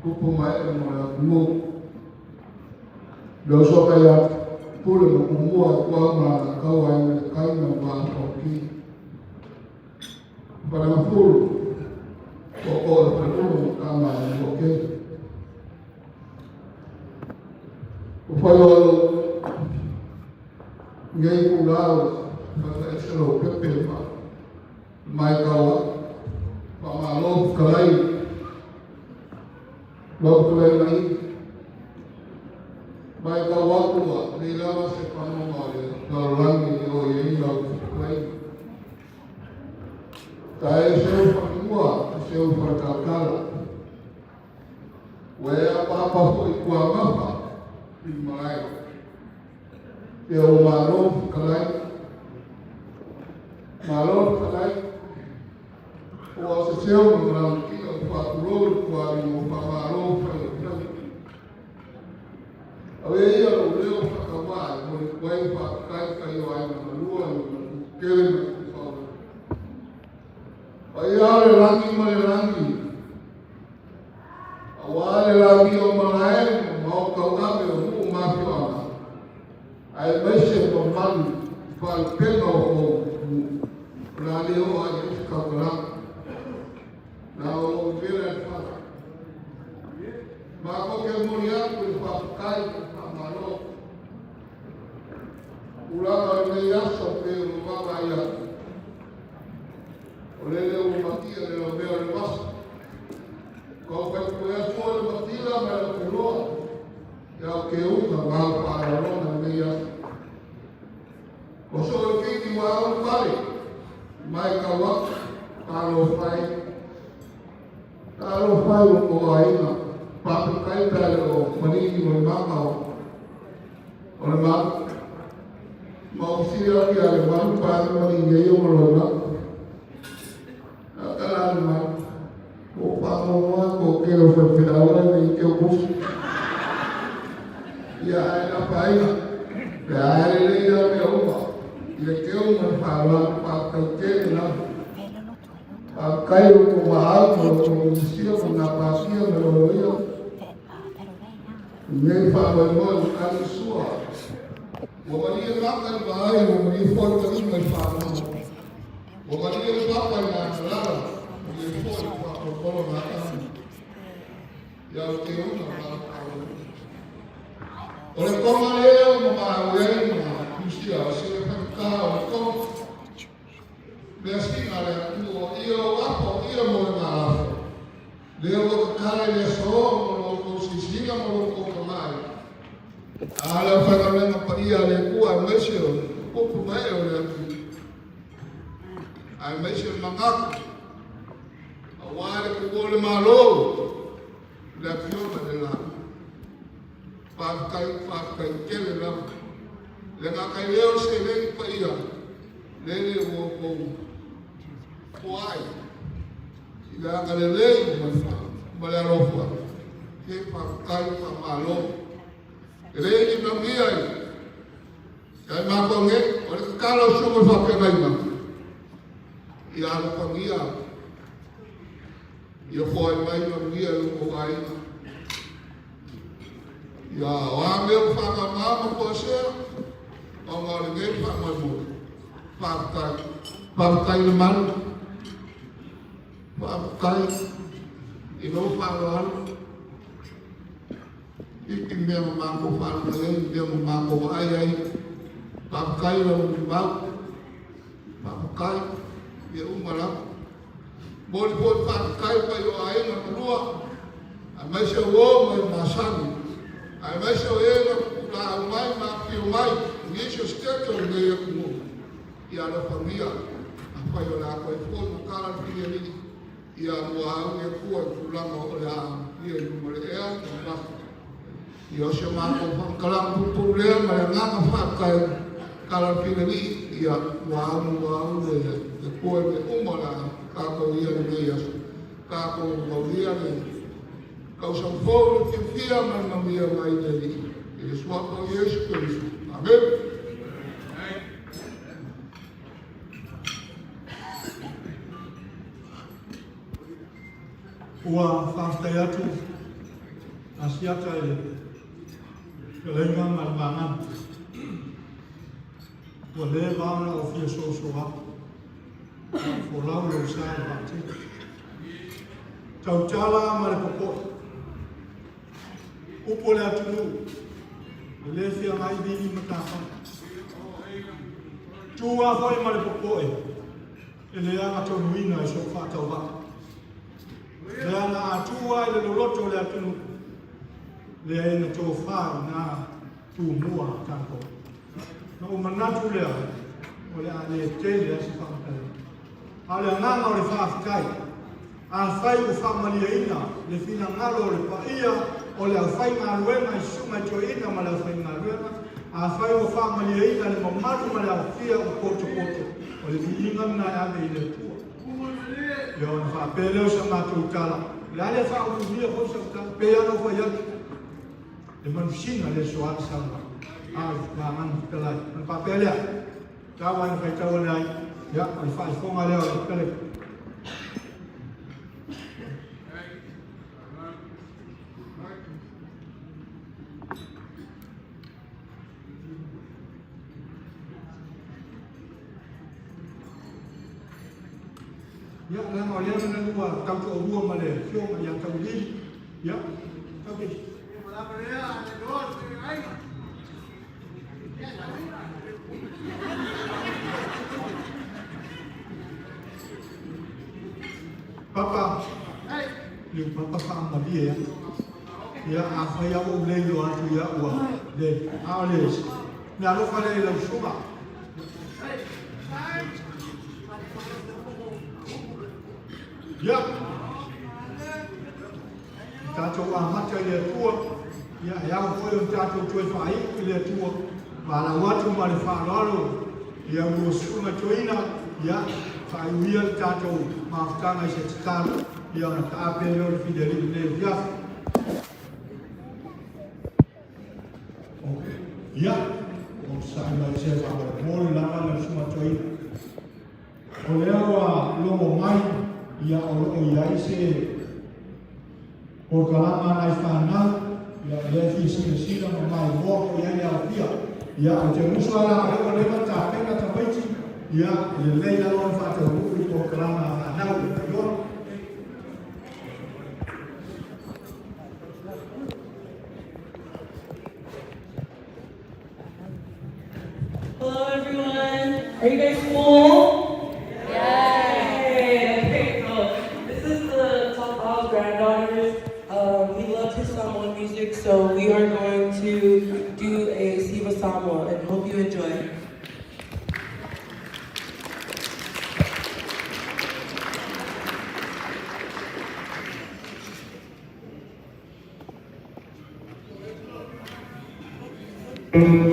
Kupu mai e mora kumu. Leo so kaya pule mo kumua kwa ma kawa ina kaina ma hoki. Para na pulu. Koko e pulu kama hoki. Ufayo ngai kulao para esero pepe ma mai kawa. Pama lob kalai. Lob kalai mai. Mai kawa kuwa, ni lama se pano mare, karangi o yei lob kalai. Tae seu pakua, seu pakakala. Wea papa foi kua mapa, i mai. Te o maro kalai. Maro kalai. O se seu no ki o pakulo kwa ni o pamaro fa o tani. Awe ia o leo whakawai, mo le kwai whakai kai o ai na lua o kere na ki whau. Ai ale rangi mo le rangi. Awa le rangi o malae, o mao kauame o nuu mafi o ana. Ai maise o manu, whal pena o la leo ai e kakaranga. Now, we're at Father. Mako ke muriak with Pakai and Malo. Ula ne yaso pe Rubaba ya. Olele umatia de lo veo el vaso. Como que puedes por matila me lo peló. Ya que usa mal para Roma ne yaso. Oso el que igual vale. Mai kawa kalo fai. Kalau fai o aina, papu kai tale o manini o mama o le mama. Ma o sira ki ale manu pa mani ngai o malona. Akala ma o pa mo ko ke o fe fe ala ni ke o bus. Ya ai na pai. Ya ai le ya me o pa. Ye ke o ma pa la pa ka ke na. Kai ko mahal ko sio na pasia me lo yo. Me fa mo kan sua. Mo mani ra kan bai mo ni for ko me fa mo. Mo mani ra pa na la. Ni for pa ko na kan. Ya ke o na pa. Ore ko ma le mo ma we ma kusia se ka ko. Merci, Maria. Io wapo, io mo na. Leo ka Sala le so mo sisila mo ko kamai. Ala fa ka na pa ia le ku a mesio ko pu mai o le. Ai mesio mangak. Awale ko le malo. La fiona de la. Pa kai kele la. Le nga kai leo se le pa ia. Le wo ko. Why? Ila ka le Mala rofa, ke pakai pamalo. Ele ni namia. Kai ma konge, ora kalo sumo fa ke mai ma. Ia lo pangia. Ia foi mai namia lo ko ai. Ya wa me fa ka ma mo ko se. O ngor nge fa ma mo. Pakai le man. Pakai ino falar e mesmo manco fala mesmo manco ai papai lo mau papai e umala bol papai pa yo ai na rua a mais eu vou mas masani a mais eu ele lá mai ma que mai nisso esqueto meio como e a família a pai lá com o cara que ele ia mua e kua tulanga o lea ia numere ea na ia se mako whankalang pupu lea ma le nganga whakai kalapinani ia mua le kua me umara kako ia le mea kako maulia le kausang fōru ke whia ma mamia mai le li e swapa Yesu Christu. Amen. Ua whaatai atu, asiata e leinga malamangan. Ua le vaona o fia so aku. O lau leo saa le vate. Tau tala ma le popo. Upo le atu nu. Le fia mai dini matapa. Tua hoi ma le popo e. E le anga tonu ina e so whatau waka. Le ana atua le loloto le atunu le ena tō whāi nā tū mua tāko. Na o manatu lea o le a le tele asi whakatai. A le nganga o le whaafikai. A whai o whamalia ina le whina ngalo le paia o le a whai ngā ruenga i sunga i tō ina ma le a whai ngā ruenga. A whai o whamalia ina le mamaru ma le a whia o poto. O le whiinga mna e ame i le tua. Yo na fa pele o sa matu tala. La le fa o dia ho sa ta pe no fa ya. Le man sina le so al sa. Ah, ma man pela. Na fa pele. Ta wa na fa ta wa lai. Ya, al fa fo ma le o pele. Ya, na mo le na lua tau ko rua ma le fio ma ya tau li. Ya. Okay. Papa. Lu papa fa ma dia. Ya, a fa ya o le lo atu ya wa. De, a le. Na lo fa le lo suba. Ya. Tātou a mata i le tua. Ia e au koe o tātou tue whai i le tua. Wala watu ma le whanaro. Ia ua sunga toina. Ia whai uia tātou mawhtanga i se tikala. Ia ona ka ape leo le whideri le viafu. Ia. O sai mai se whawa mōre lama le sunga toina. O lea wa longo mai. Ia o ia se o kalama nai whanau, ia lea fi sina ma mai mōko ia ia pia. Ia o te musu ala o lewa tā pena ta paiti, ia le leila lona whātau ruku o kalama whanau i pioa. Hello everyone, are you guys cool? Granddaughter's Why?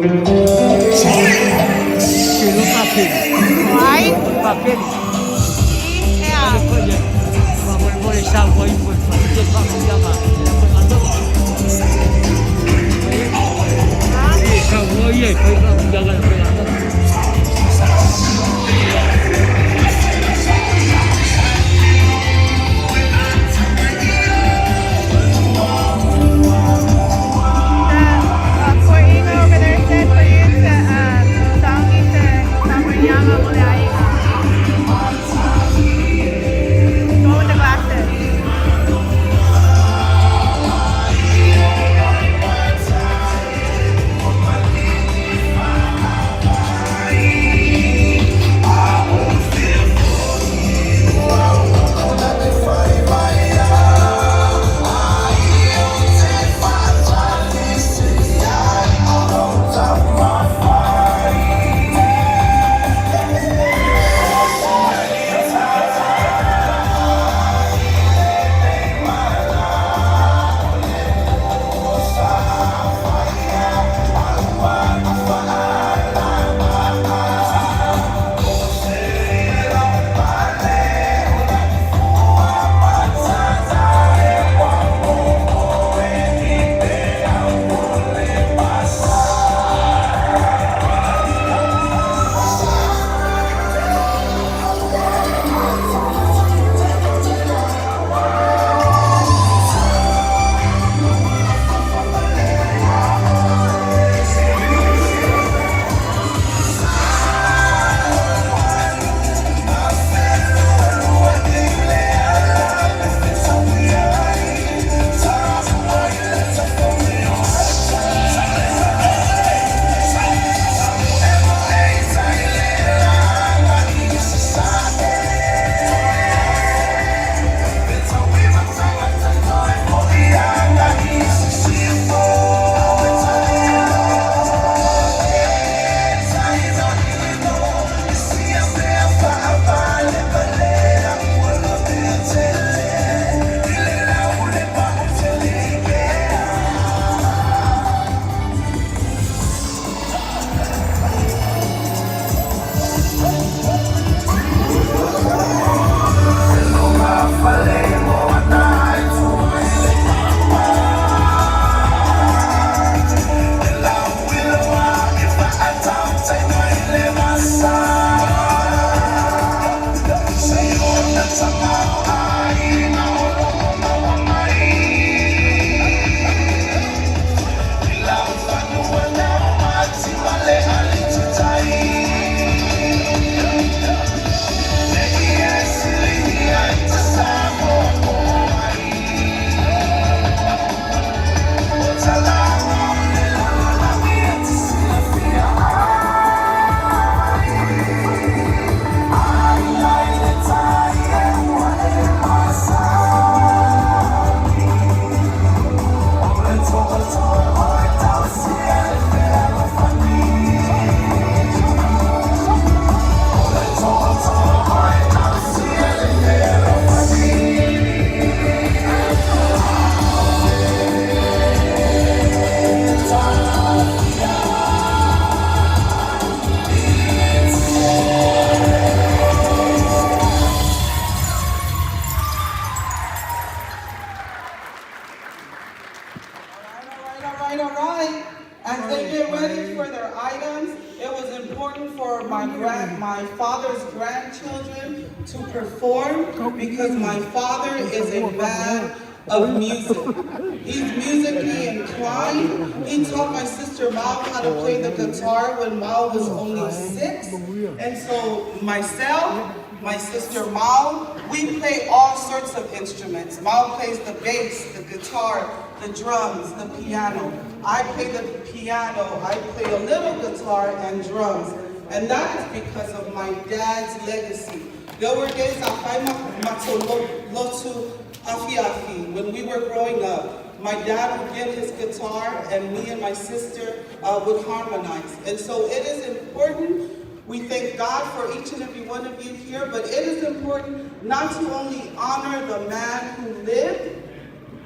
As they get ready for their items, it was important for my father's grandchildren to perform because my father is a man of music. He's musically inclined. He taught my sister Mao how to play the guitar when Mao was only 6. And so myself, my sister Mao, we play all sorts of instruments. Mao plays the bass, the guitar, the drums, the piano. I play the piano, I play a little guitar and drums. And that is because of my dad's legacy. There were days when we were growing up, my dad would get his guitar and me and my sister would harmonize. And so it is important. We thank God for each and every one of you here, but it is important not to only honor the man who lived,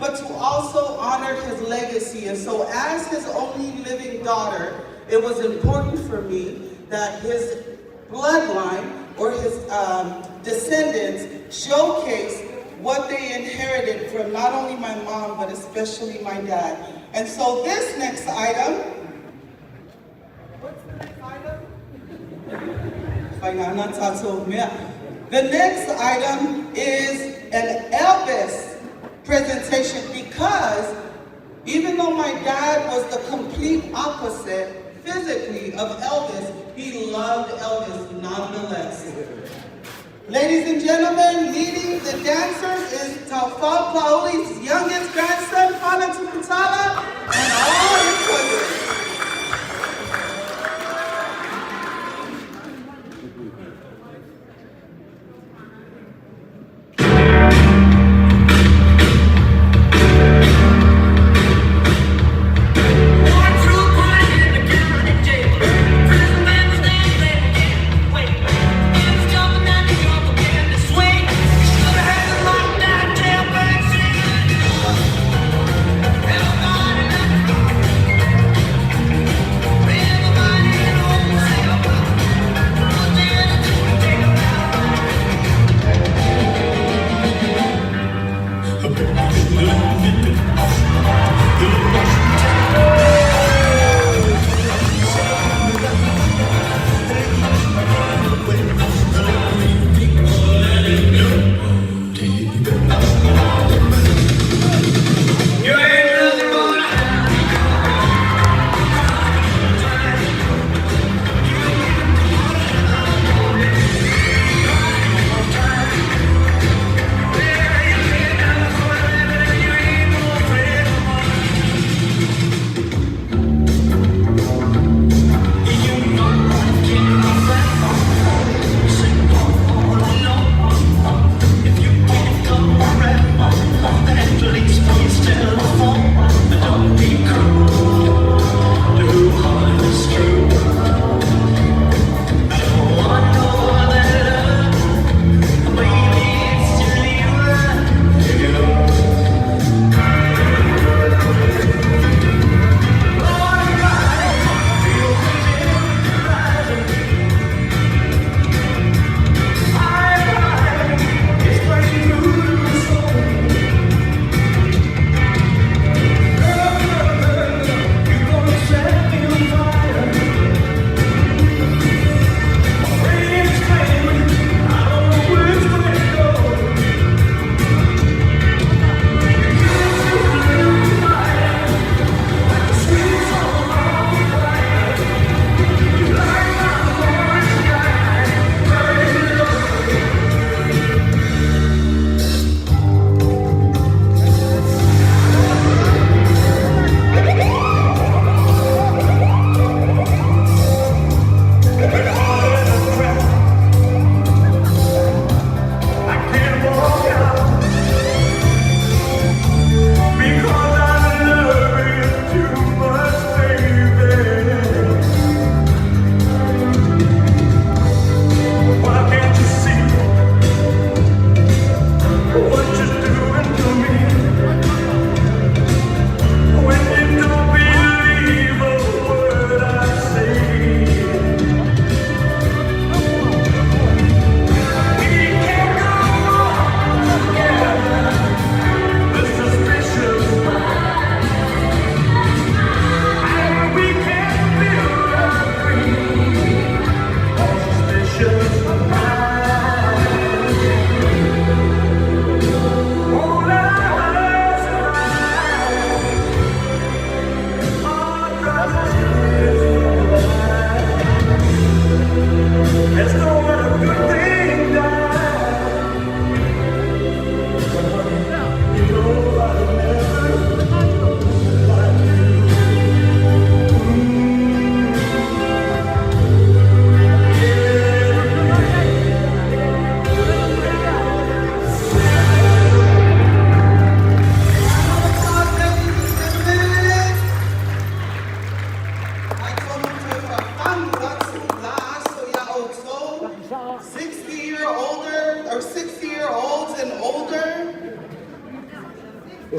but to also honor his legacy. And so as his only living daughter, it was important for me that his bloodline or his descendants showcase what they inherited from not only my mom, but especially my dad. And so this next item, what's the next item? The next item is an Elvis presentation, because even though my dad was the complete opposite physically of Elvis, he loved Elvis nonetheless. Ladies and gentlemen, leading the dancers is Taufal Pauli's youngest grandson, Fana Tukutala, and all his cousins.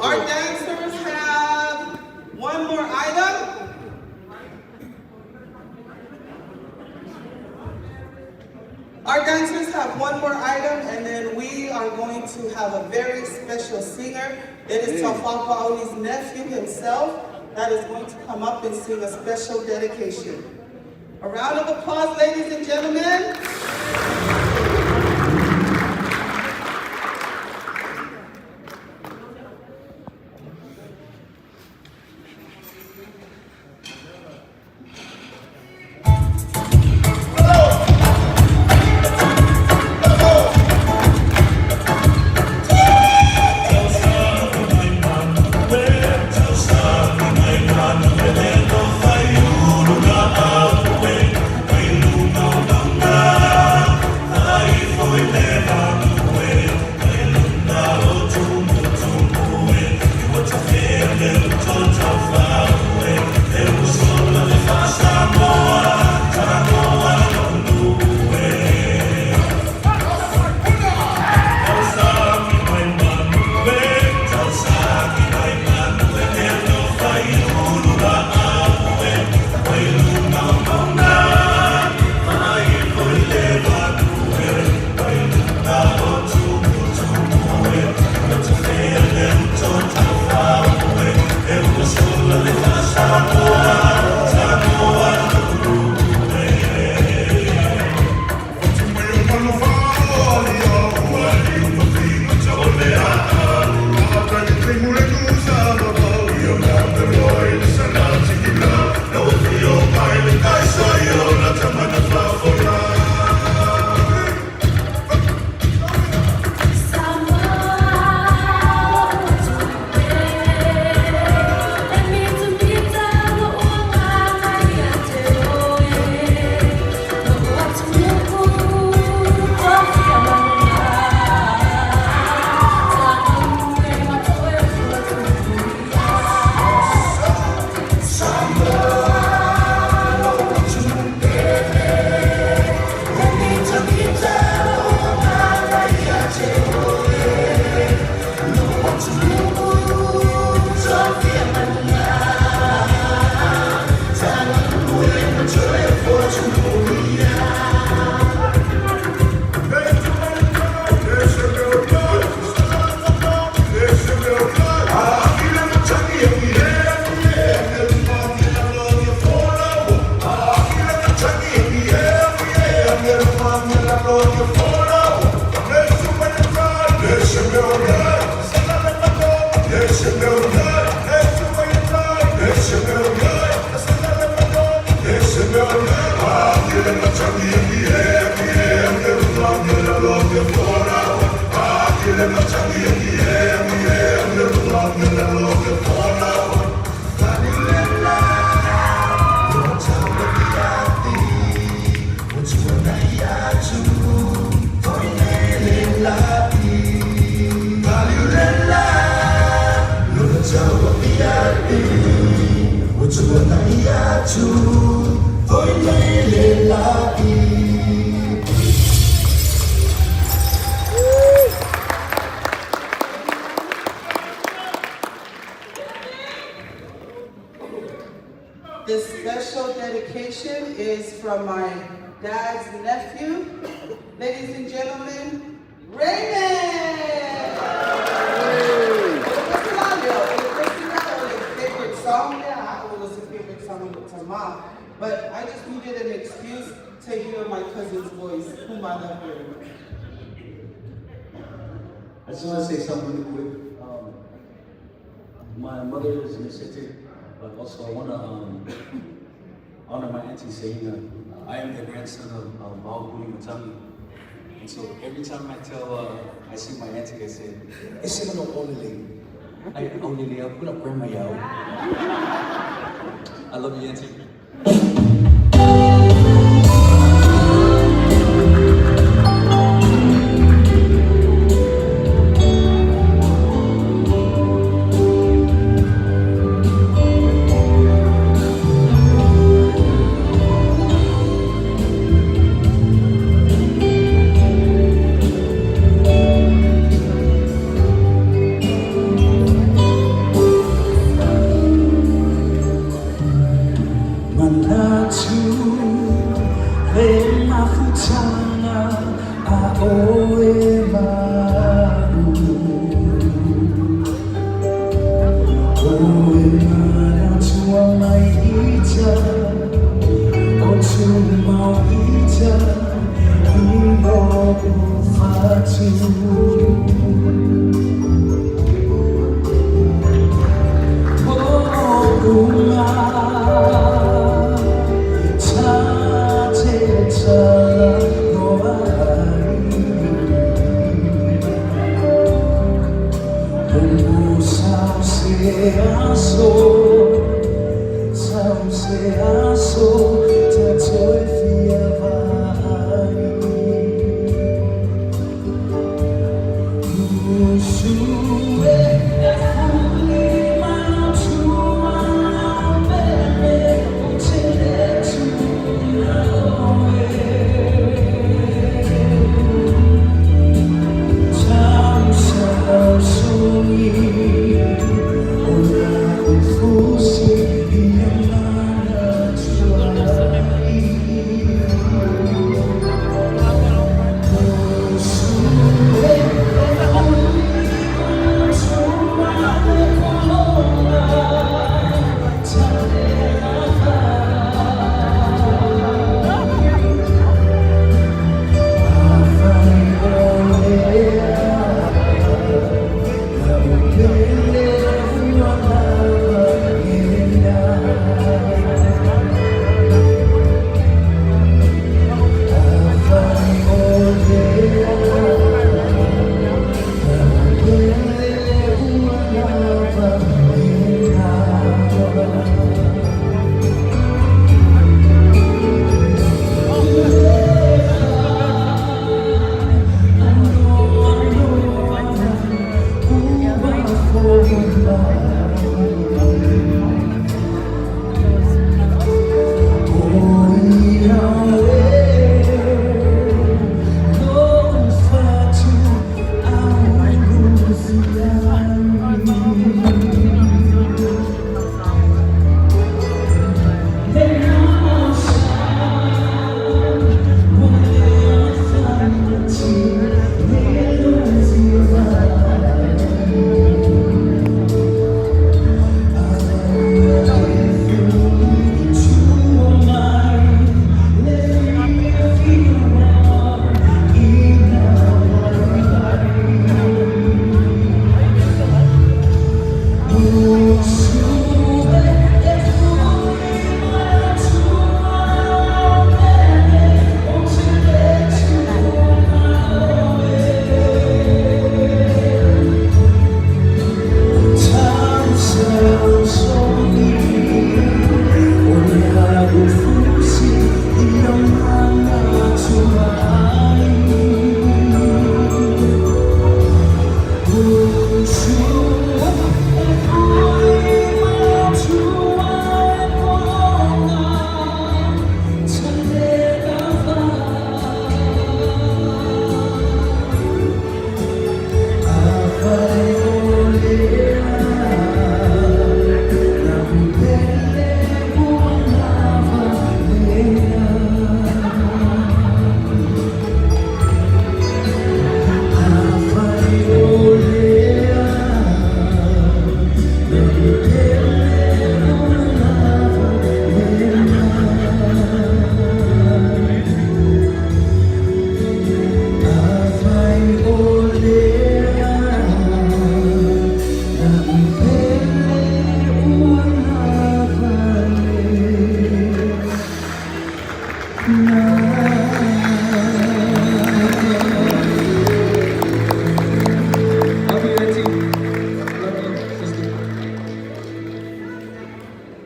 Our dancers have one more item. Our dancers have one more item, and then we are going to have a very special singer. It is Taufal Pauli's nephew himself that is going to come up and sing a special dedication. A round of applause, ladies and gentlemen. This special dedication is from my dad's nephew. Ladies and gentlemen, Raymond! Favorite song? Yeah, it was a favorite song to mom. But I just needed an excuse to hear my cousin's voice, whom I love very much. I just want to say something really quick. My mother is in the city, but also I want to honor my auntie Saina. I am the grandson of Maukuli Matami. And so every time I see my auntie, I say, "Ese no only. I only put up grandma yao." I love you, auntie.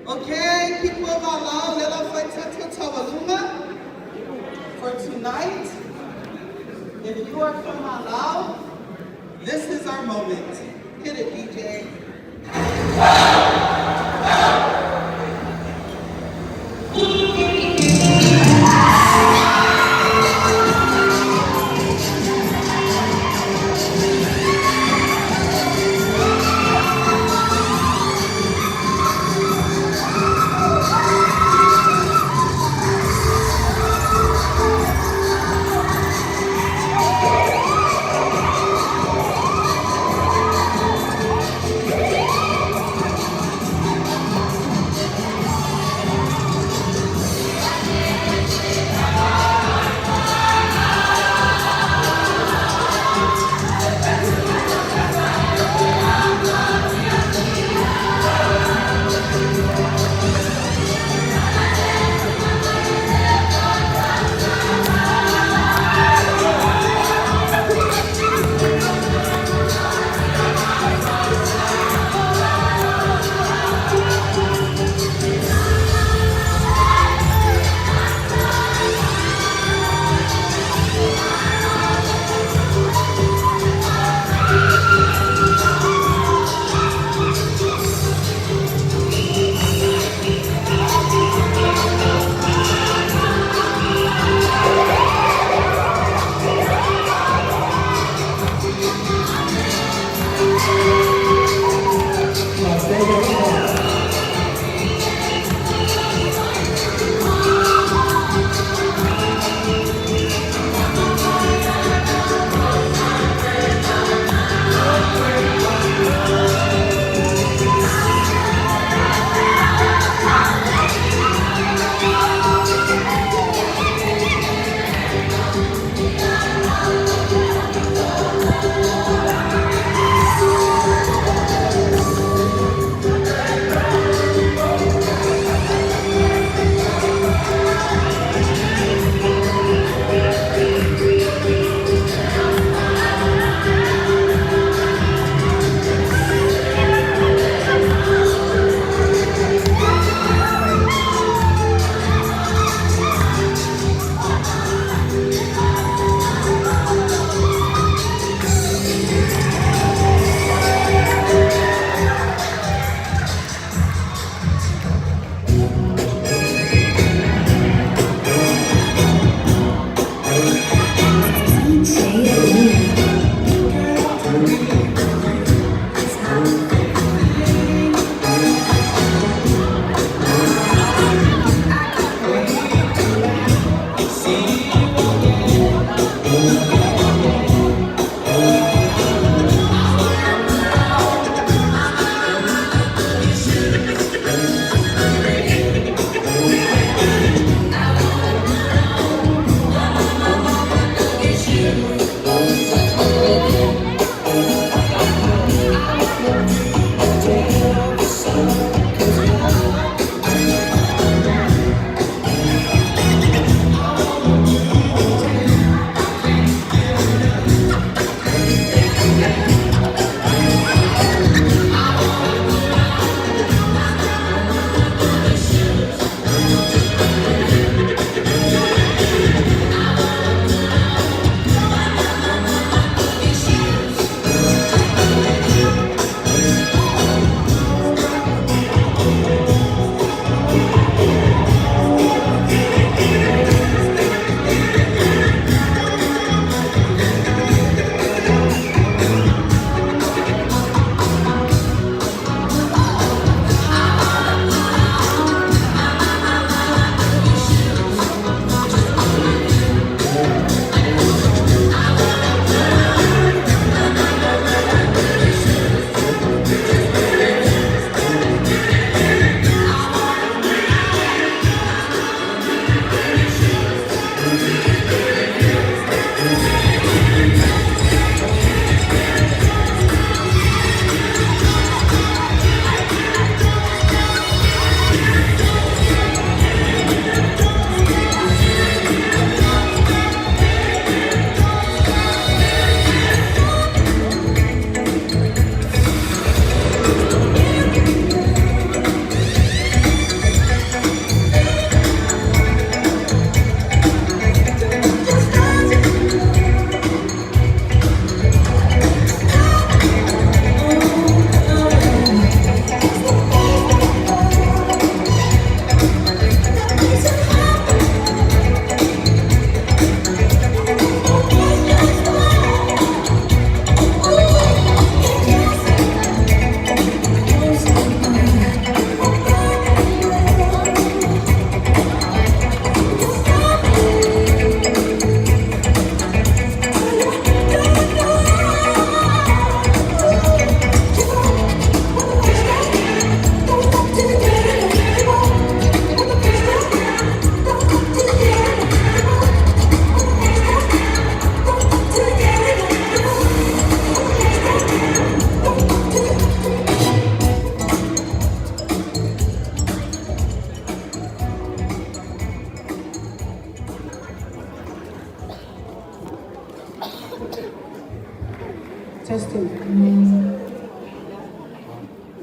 Okay, people of Allah, for tonight, if you are from Allah, this is our moment. Hit it, DJ.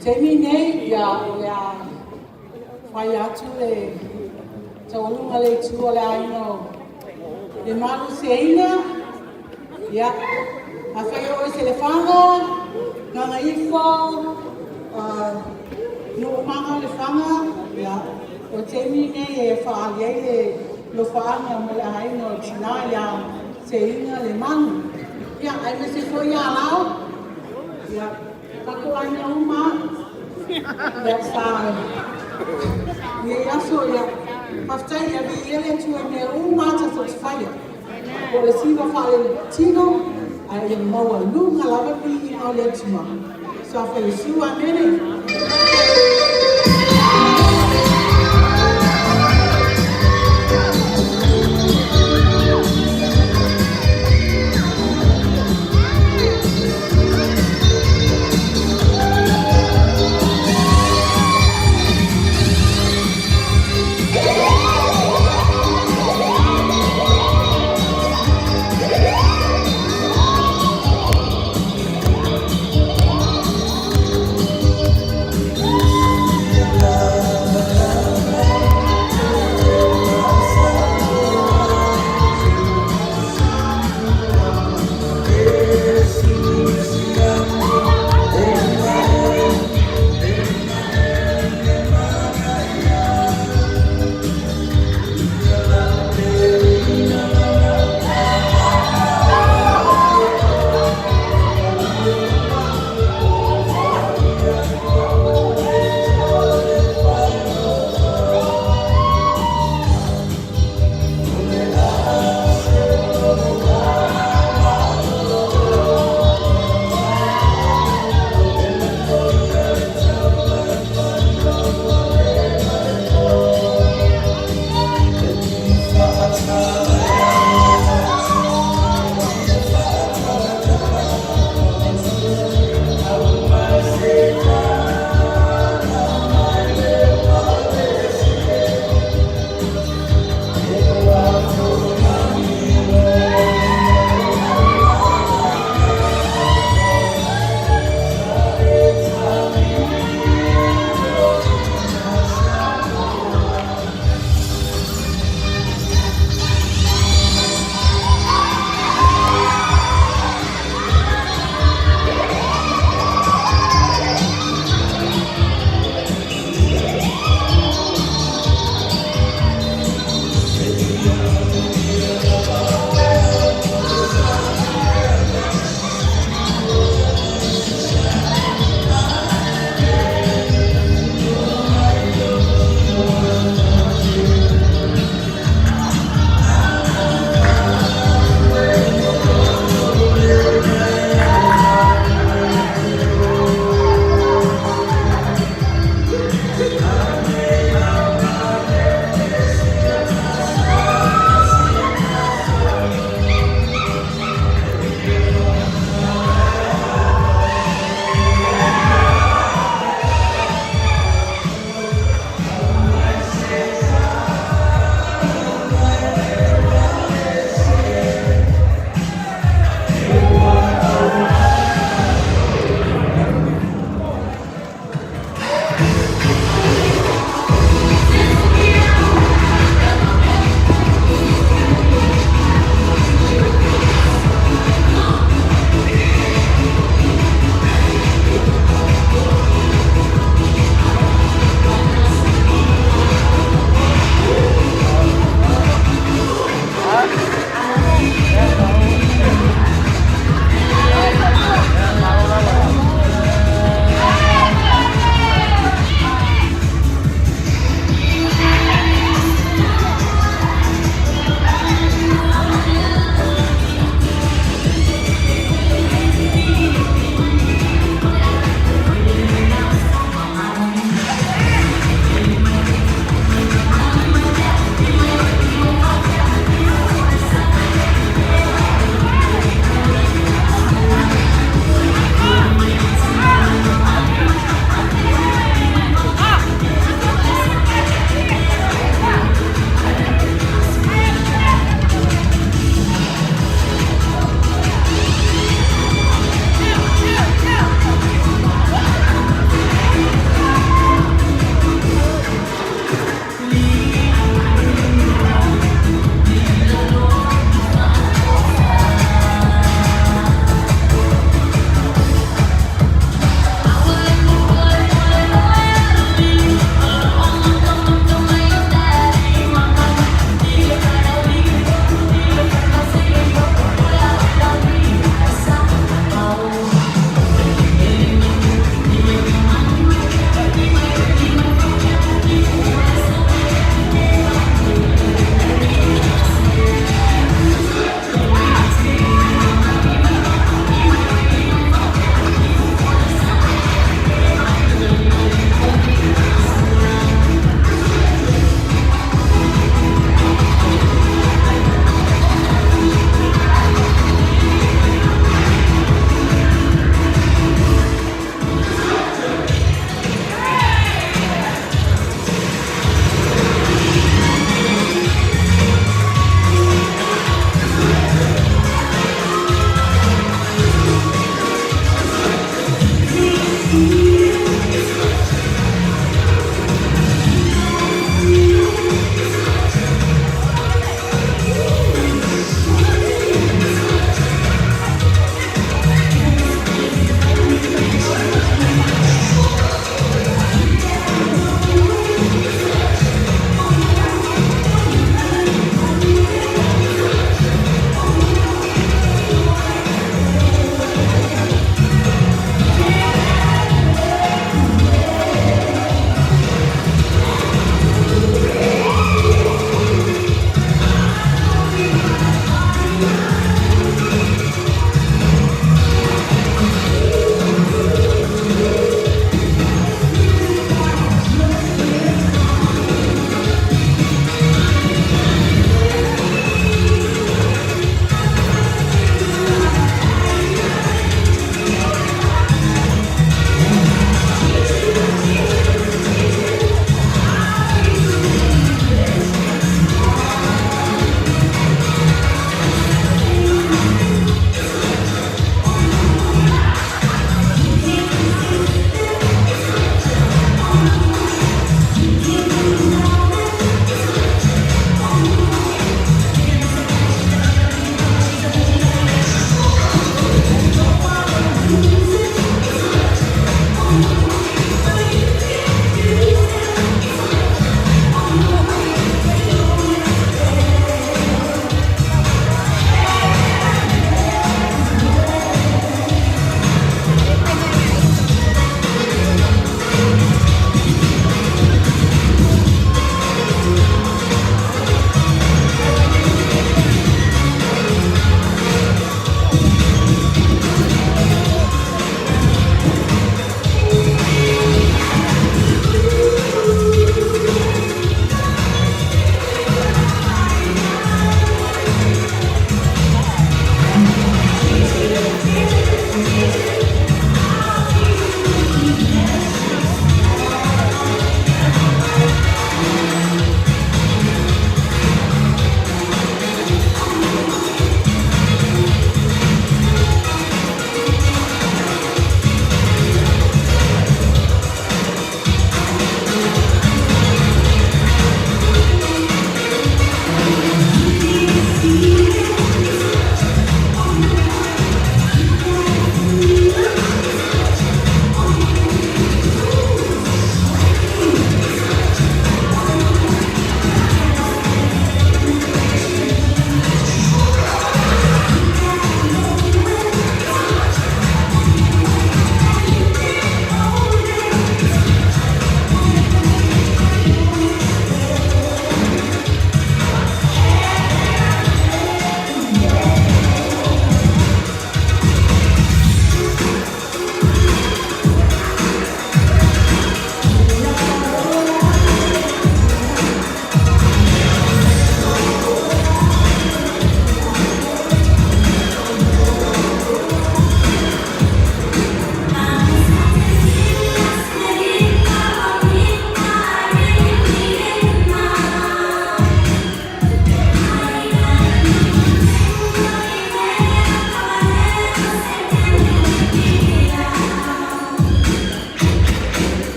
Temi nei ya fai atu le taulunga le tua le aino le malu seina ya a fai o se le fanga nganga ifo no manga le fanga ya o temi nei e fa le lo fanga mo le aino tina ya seina le manu ya ai me se foi ya lao ya Aku aina uma dessa e aso ya pastai ya vi ele tu me uma ta satisfaia o le siva fale tino ai mo wa lunga lava pi o le tima sa fa le siwa mene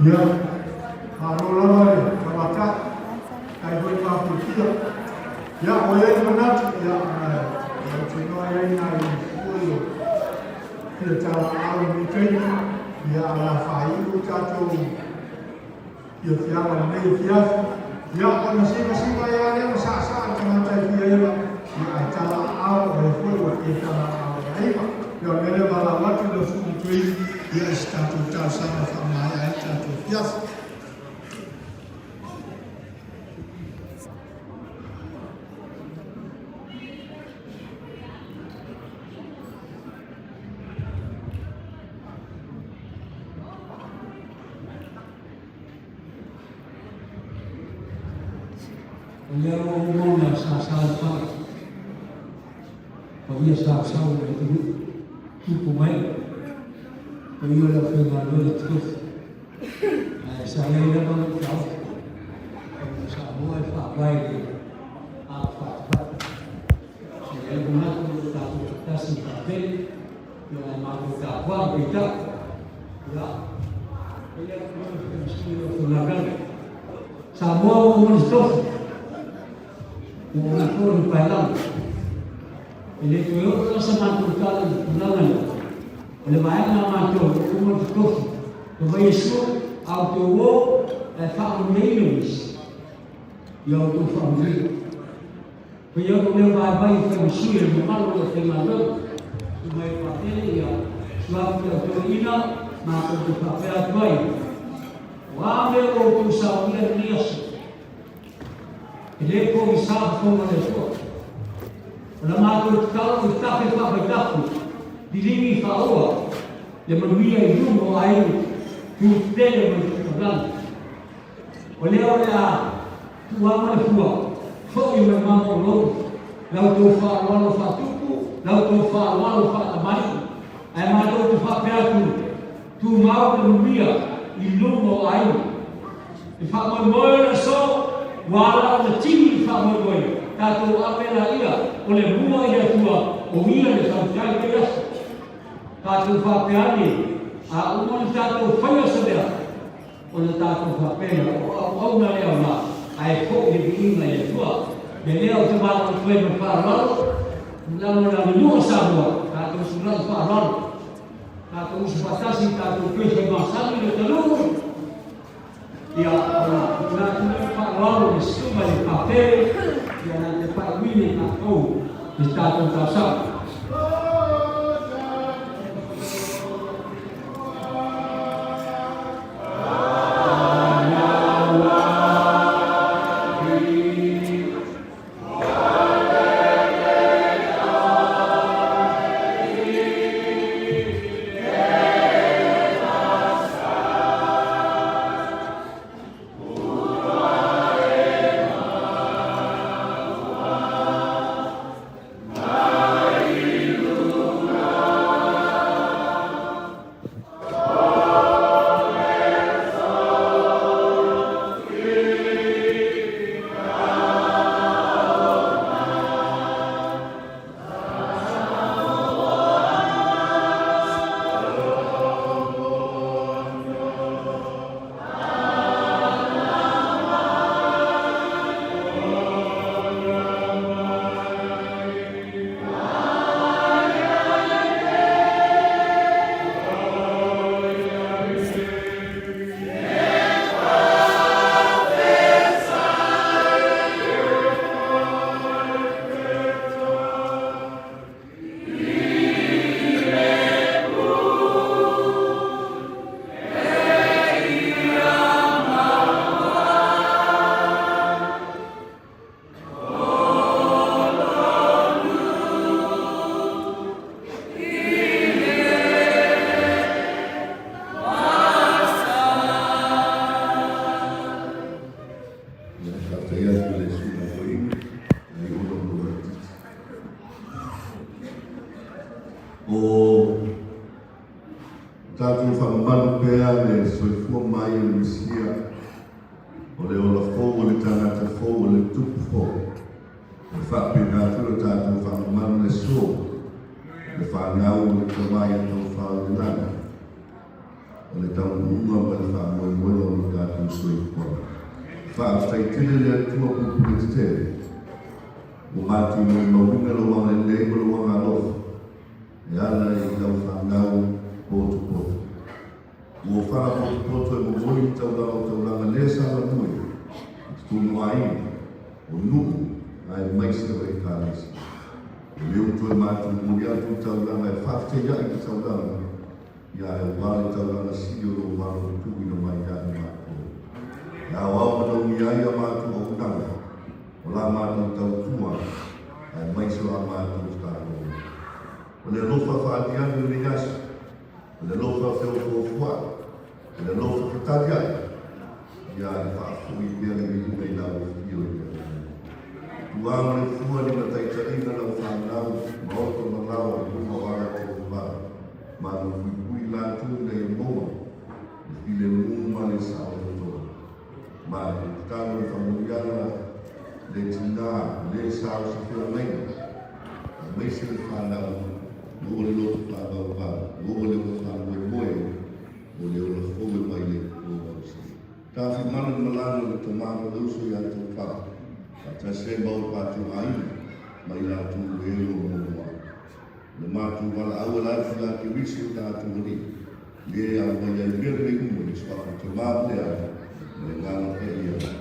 Ya, Arulawari, Kawata, Kaiweka Putia, Ya, Oyen Manat, Ya, Chinoy Nai, Puyo, Kita Alam Train, Ya, Alafai, Chacho, Ya, Fiaman, Fias, Ya, masing-masing layannya masak-masak jangan cari dia ya, cara awal berfuil kita awal ini, yang mana balawat itu sudah dia status sama ya status Fias. Dia umum yang sah-sah saja. Kalau dia sah-sah itu cukup baik. Kalau dia firman terus, saya memang tahu. Semua tak baik. Apa? Saya guna untuk kita simpati yang mahu dakwah kita. Ya, dia mesti gunakan semua umum terus. Mengatur dalam ini tuh semangat ulangan oleh banyak nama tuh umur tuh Yesus auto families yang tuh family punya punya bayi family memang oleh teman-teman semua partai ya sebab itu ina maka tuh pakai bayi wahai orang sahaja nias ele começava com uma pessoa. Na madrugada o café fabricado de linha falou, de manuia e rumo aí que o dele mandando. Olha tua mãe foi meu irmão louco, não tô falando fatuco, não tô falando fatamari, é mas tu papel tu mal manuia e rumo aí. E fala olha só walau kecil sama gue, tato apa ia, oleh buah ia tua, ia sampai dia, tato apa ni, umur tato faya saja, oleh tato apa ni, orang yang mana, kok ini ia tua, jadi orang tu baru berfarol, mula dua sama, tato sudah farol, tato sebatasi tato kue masalah itu telur. Ya, lalu semua di papel yang nanti Pak Willy nak tahu di status dasar. Tatu whamanu pēr le soifua mai o le misia o le ola fōu o le tangata fōu o le tupu fōu. Le whapena tūra tatu whamanu le so le whanau o le kamai a tau whao le nana. o le tau unga pa le wha moe moe o le tātou soi kua. Wha a whai tine le atua kupu te te. O mātu moe mawinga lo wanga le mo lo wanga alofa. E ala e tau whangau poto poto. O whana poto poto e mo moni tau langa le sala mui. Tunu aina, o nuku, ai maise o e kālesi. O leo toi mātu mori atu tau langa e whafte iai ki tau langa. Ia e wale tau langa sio lo maro tui no mai iai mātu. Ia o au matau iai a mātu o unanga. O la mātu tau tua, ai maise o a mātu o tāro. O le lofa whaatianu ni yasi. O le lofa wheo fua. O le lofa whatari ai. Ia e whaafui pia ni mi mei lau fio i pia. Tuanga le fua ni na taitaina lau whanau, maoto manau e kuma wara o kumara. Ma no fui lātu nei moa, i le muma le sao le toa. Ma e tāno i whamuriana, le tina, le sao si whia meina. A meise le whanau, o le loto pāpau pā, o le whanau e moe, o le ola fome mai le kua si. Tāwhi mana malana le tomāma lauso i atu pā. A ta se mau pātu ai, mai lātu e o mua. Le mātu wala aua lātu la ki risi o tātu mani. Le a mai ai mea rei umu ni spaka te mātu le atu, le ngāna e ia.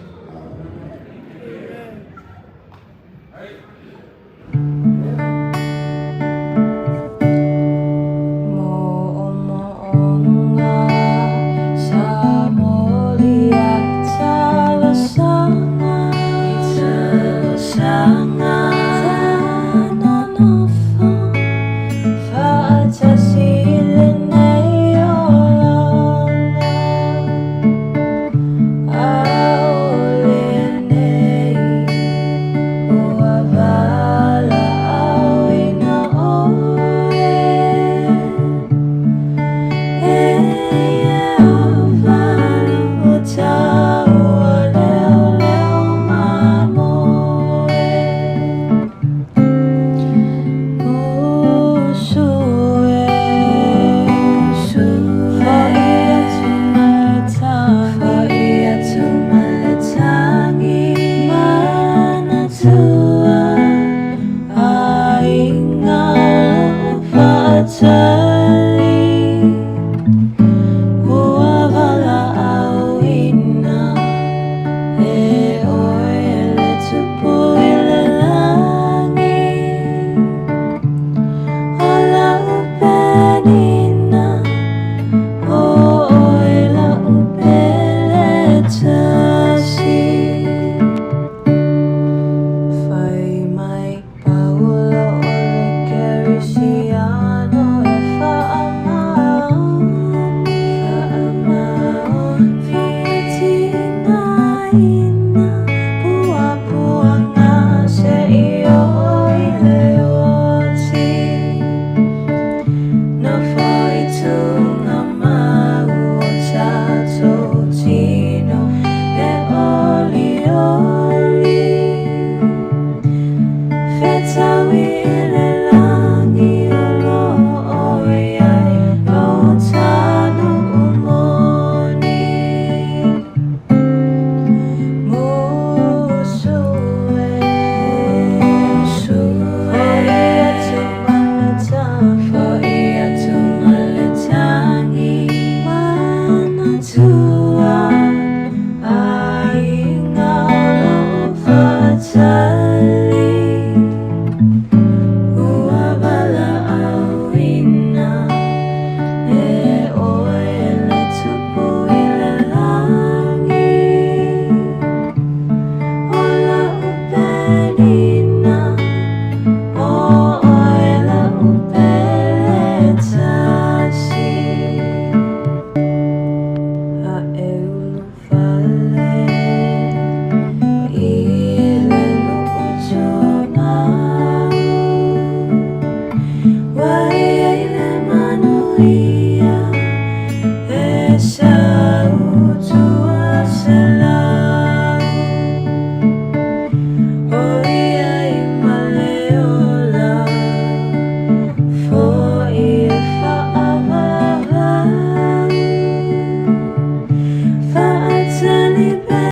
To